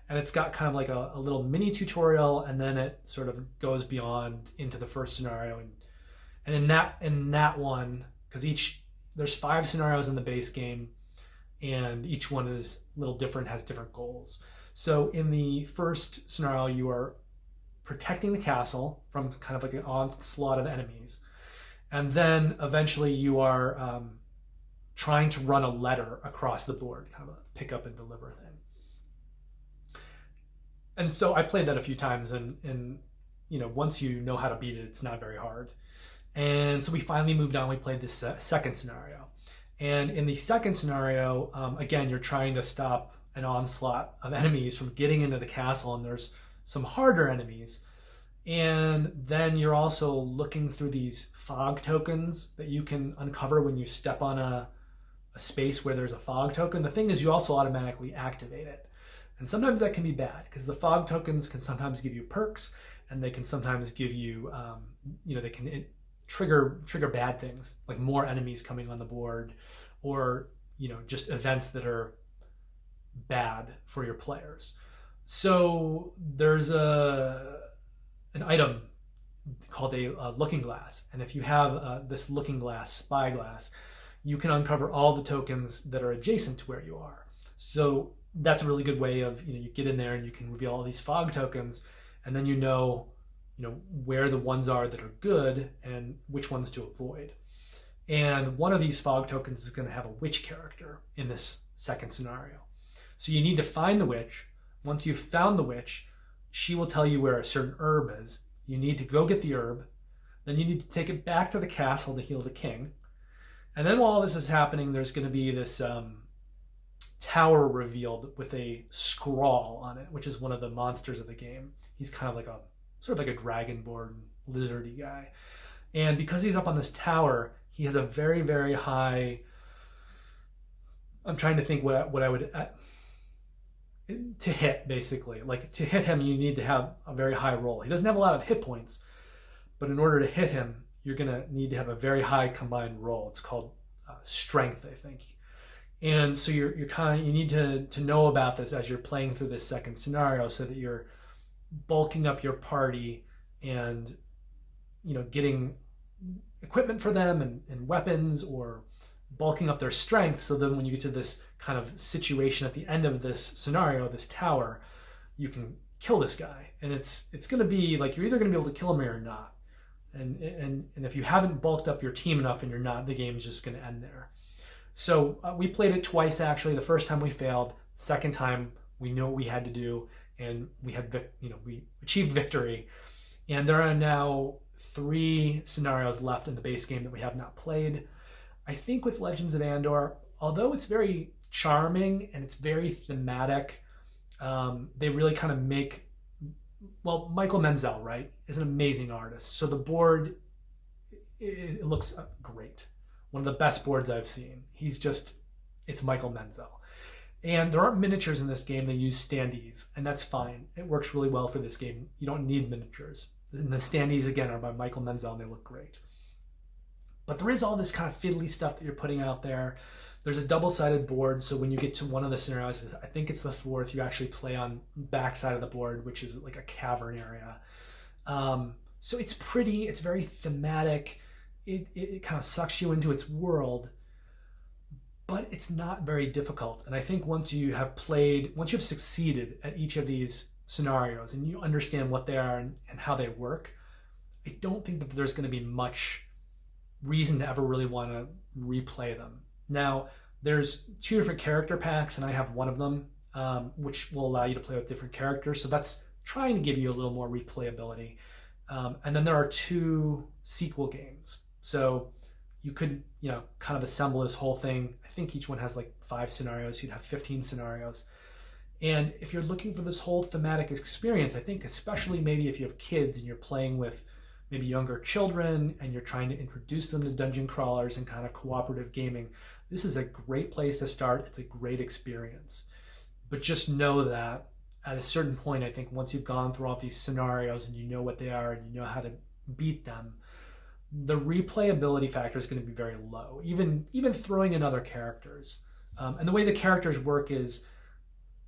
Speaker 1: And it's got kind of like a little mini tutorial, and then it sort of goes beyond into the first scenario. And in that one, because there's 5 scenarios in the base game, and each one is a little different, has different goals. So in the first scenario, you are protecting the castle from kind of like an onslaught of enemies. And then eventually you are trying to run a letter across the board, kind of a pick up and deliver thing. And so I played that a few times, and once you know how to beat it, it's not very hard. And so we finally moved on. We played this second scenario. And in the second scenario, again, you're trying to stop an onslaught of enemies from getting into the castle, and there's some harder enemies. And then you're also looking through these fog tokens that you can uncover when you step on a space where there's a fog token. The thing is, you also automatically activate it. And sometimes that can be bad, because the fog tokens can sometimes give you perks, and they can sometimes give you, they can trigger bad things, like more enemies coming on the board, or, just events that are bad for your players. So there's an item called a looking glass, and if you have this looking glass, spyglass, you can uncover all the tokens that are adjacent to where you are. So that's a really good way of, you get in there and you can reveal all these fog tokens, and then where the ones are that are good and which ones to avoid. And one of these fog tokens is going to have a witch character in this second scenario. So you need to find the witch. Once you've found the witch, she will tell you where a certain herb is. You need to go get the herb. Then you need to take it back to the castle to heal the king. And then while this is happening, there's going to be this tower revealed with a scrawl on it, which is one of the monsters of the game. He's kind of like sort of like a dragonborn lizardy guy. And because he's up on this tower, he has a very, very high... I'm trying to think what I would... to hit, basically. Like, to hit him, you need to have a very high roll. He doesn't have a lot of hit points, but in order to hit him, you're going to need to have a very high combined roll. It's called strength, I think. And so you need to know about this as you're playing through this second scenario, so that you're bulking up your party and getting equipment for them and weapons, or bulking up their strength, so then when you get to this kind of situation at the end of this scenario, this tower, you can kill this guy. And it's going to be like, you're either going to be able to kill him or you're not. And if you haven't bulked up your team enough and you're not, the game's just going to end there. So we played it twice, actually. The first time we failed. Second time we knew what we had to do, and we achieved victory. And there are now 3 scenarios left in the base game that we have not played. I think with Legends of Andor, although it's very charming and it's very thematic, they really kind of make... Well, Michael Menzel, right, is an amazing artist. So the board, it looks great. One of the best boards I've seen. It's Michael Menzel. And there aren't miniatures in this game. They use standees, and that's fine. It works really well for this game. You don't need miniatures. And the standees, again, are by Michael Menzel, and they look great. But there is all this kind of fiddly stuff that you're putting out there. There's a double-sided board, so when you get to one of the scenarios, I think it's the 4th, you actually play on back side of the board, which is like a cavern area. So it's pretty, it's very thematic. It kind of sucks you into its world, but it's not very difficult. And I think once you have succeeded at each of these scenarios and you understand what they are and how they work, I don't think that there's going to be much reason to ever really want to replay them. Now, there's 2 different character packs, and I have one of them, which will allow you to play with different characters. So that's trying to give you a little more replayability. And then there are 2 sequel games. So you could, kind of assemble this whole thing. I think each one has like 5 scenarios. You'd have 15 scenarios. And if you're looking for this whole thematic experience, I think especially maybe if you have kids and you're playing with maybe younger children and you're trying to introduce them to dungeon crawlers and kind of cooperative gaming, this is a great place to start. It's a great experience. But just know that at a certain point, I think once you've gone through all these scenarios and you know what they are and you know how to beat them, the replayability factor is going to be very low, even throwing in other characters. And the way the characters work is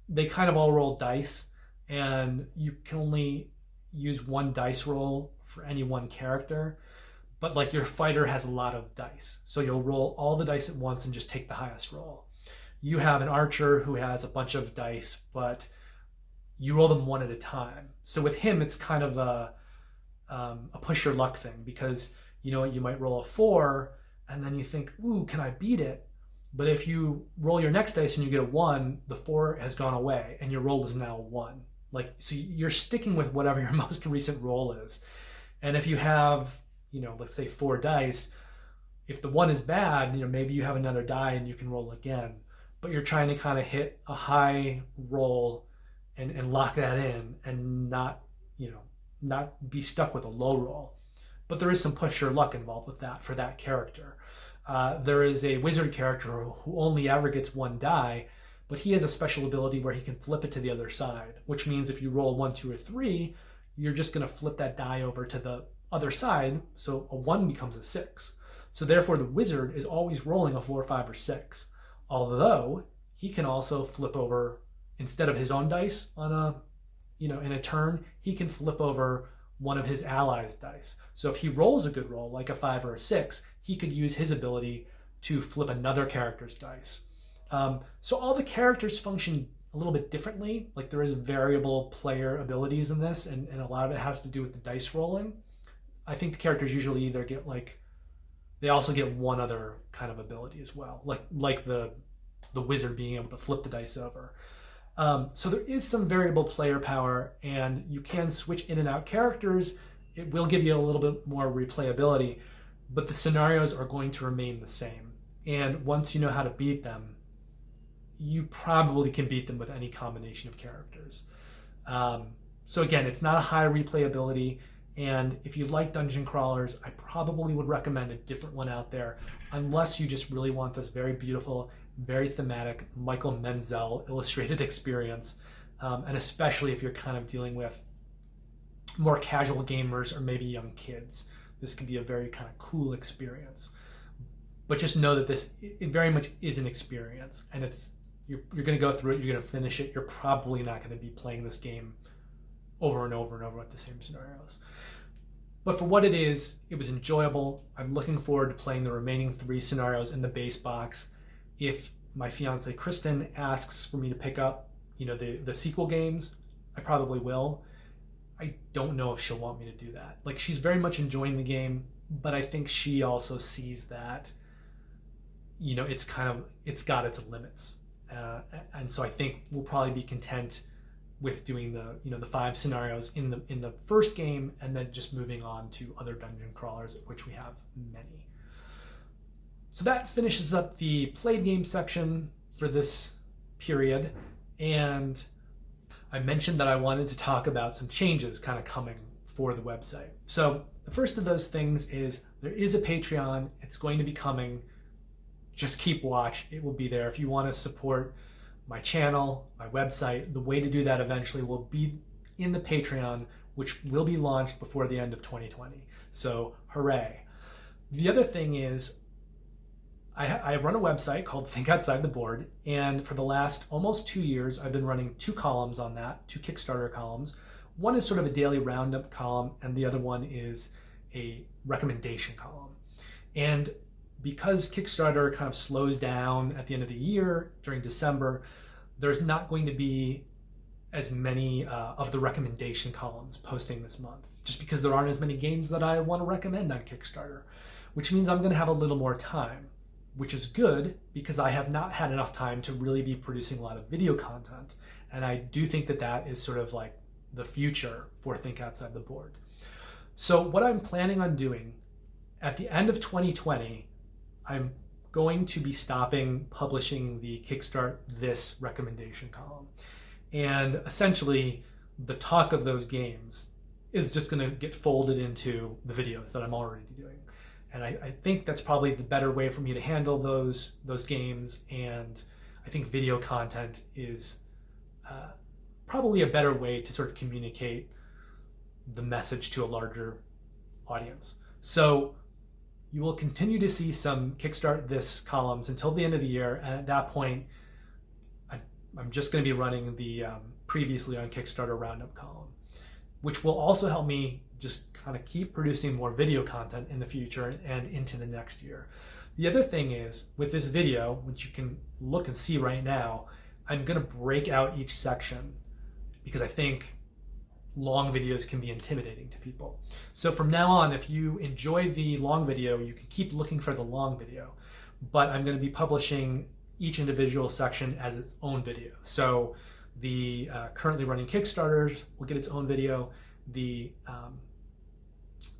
Speaker 1: they kind of all roll dice, and you can only use one dice roll for any one character. But like your fighter has a lot of dice, so you'll roll all the dice at once and just take the highest roll. You have an archer who has a bunch of dice, but you roll them one at a time. So with him, it's kind of a push your luck thing, because you might roll a 4 and then you think, ooh, can I beat it? But if you roll your next dice and you get a 1, the 4 has gone away and your roll is now a 1. So you're sticking with whatever your most recent roll is. And if you have, let's say 4 dice, if the 1 is bad, maybe you have another die and you can roll again. But you're trying to kind of hit a high roll and lock that in and not be stuck with a low roll. But there is some push your luck involved with that for that character. There is a wizard character who only ever gets 1 die, but he has a special ability where he can flip it to the other side, which means if you roll 1, 2, or 3, you're just going to flip that die over to the other side, so a 1 becomes a 6. So therefore the wizard is always rolling a 4, 5, or 6, although he can also flip over, instead of his own dice on in a turn, he can flip over one of his allies' dice. So if he rolls a good roll, like a 5 or a 6, he could use his ability to flip another character's dice. So all the characters function a little bit differently. Like there is variable player abilities in this, and a lot of it has to do with the dice rolling. I think the characters usually either get they also get one other kind of ability as well, like the wizard being able to flip the dice over. So there is some variable player power, and you can switch in and out characters. It will give you a little bit more replayability, but the scenarios are going to remain the same. And once you know how to beat them, you probably can beat them with any combination of characters. So again, it's not a high replayability, and if you like dungeon crawlers, I probably would recommend a different one out there, unless you just really want this very beautiful, very thematic Michael Menzel illustrated experience, and especially if you're kind of dealing with more casual gamers or maybe young kids. This can be a very kind of cool experience. But just know that it very much is an experience, and you're going to go through it, you're going to finish it. You're probably not going to be playing this game over and over and over with the same scenarios. But for what it is, it was enjoyable. I'm looking forward to playing the remaining 3 scenarios in the base box. If my fiance Kristen asks for me to pick up, the sequel games, I probably will. I don't know if she'll want me to do that. She's very much enjoying the game, but I think she also sees that, it's got its limits. And so I think we'll probably be content with doing the 5 scenarios in the first game, and then just moving on to other dungeon crawlers, of which we have many. So that finishes up the played game section for this period, and I mentioned that I wanted to talk about some changes kind of coming for the website. So the first of those things is there is a Patreon. It's going to be coming. Just keep watch. It will be there. If you want to support my channel, my website, the way to do that eventually will be in the Patreon, which will be launched before the end of 2020. So hooray. The other thing is I run a website called Think Outside the Board, and for the last almost 2 years, I've been running 2 columns on that, 2 Kickstarter columns. One is sort of a daily roundup column, and the other one is a recommendation column. And because Kickstarter kind of slows down at the end of the year during December, there's not going to be as many of the recommendation columns posting this month, just because there aren't as many games that I want to recommend on Kickstarter, which means I'm going to have a little more time, which is good because I have not had enough time to really be producing a lot of video content. And I do think that that is sort of like the future for Think Outside the Board. So what I'm planning on doing at the end of 2020, I'm going to be stopping publishing the Kickstart This recommendation column. And essentially, the talk of those games is just going to get folded into the videos that I'm already doing. And I think that's probably the better way for me to handle those games. And I think video content is probably a better way to sort of communicate the message to a larger audience. So you will continue to see some Kickstart This columns until the end of the year. And at that point, I'm just going to be running the previously on Kickstarter Roundup column, which will also help me just kind of keep producing more video content in the future and into the next year. The other thing is, with this video, which you can look and see right now, I'm going to break out each section because I think long videos can be intimidating to people. So from now on, if you enjoy the long video, you can keep looking for the long video, but I'm going to be publishing each individual section as its own video. So the currently running Kickstarters will get its own video, the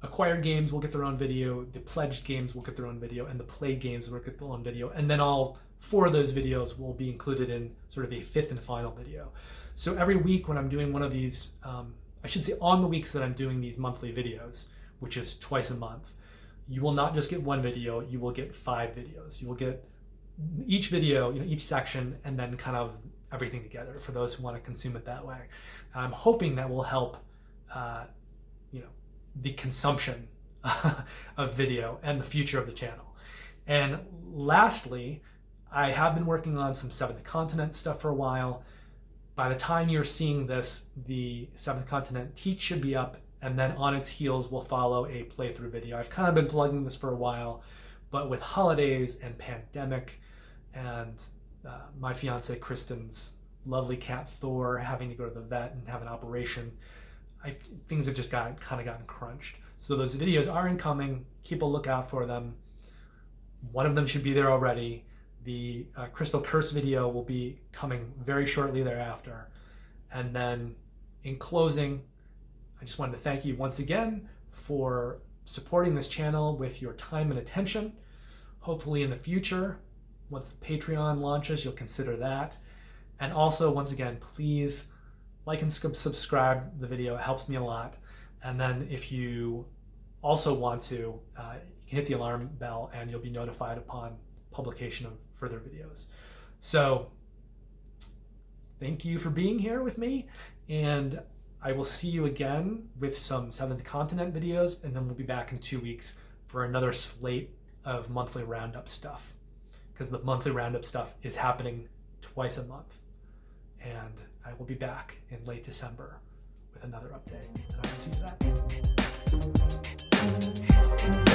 Speaker 1: acquired games will get their own video, the pledged games will get their own video, and the played games will get their own video. And then all 4 of those videos will be included in sort of a 5th and final video. So every week when I'm doing one of these, I should say on the weeks that I'm doing these monthly videos, which is twice a month, you will not just get 1 video, you will get 5 videos. You will get each video, each section, and then kind of everything together for those who want to consume it that way. I'm hoping that will help, the consumption of video and the future of the channel. And lastly, I have been working on some Seventh Continent stuff for a while. By the time you're seeing this, the Seventh Continent teach should be up, and then on its heels will follow a playthrough video. I've kind of been plugging this for a while, but with holidays and pandemic and my fiance Kristen's lovely cat Thor having to go to the vet and have an operation, things have just kind of gotten crunched. So those videos are incoming. Keep a lookout for them. One of them should be there already. The Crystal Curse video will be coming very shortly thereafter. And then in closing, I just wanted to thank you once again for supporting this channel with your time and attention. Hopefully in the future, once the Patreon launches, you'll consider that. And also, once again, please like and subscribe the video. It helps me a lot. And then if you also want to, you can hit the alarm bell and you'll be notified upon publication of further videos. So thank you for being here with me, and I will see you again with some Seventh Continent videos, and then we'll be back in 2 weeks for another slate of monthly roundup stuff, because the monthly roundup stuff is happening twice a month. And I will be back in late December with another update. And I will see you then.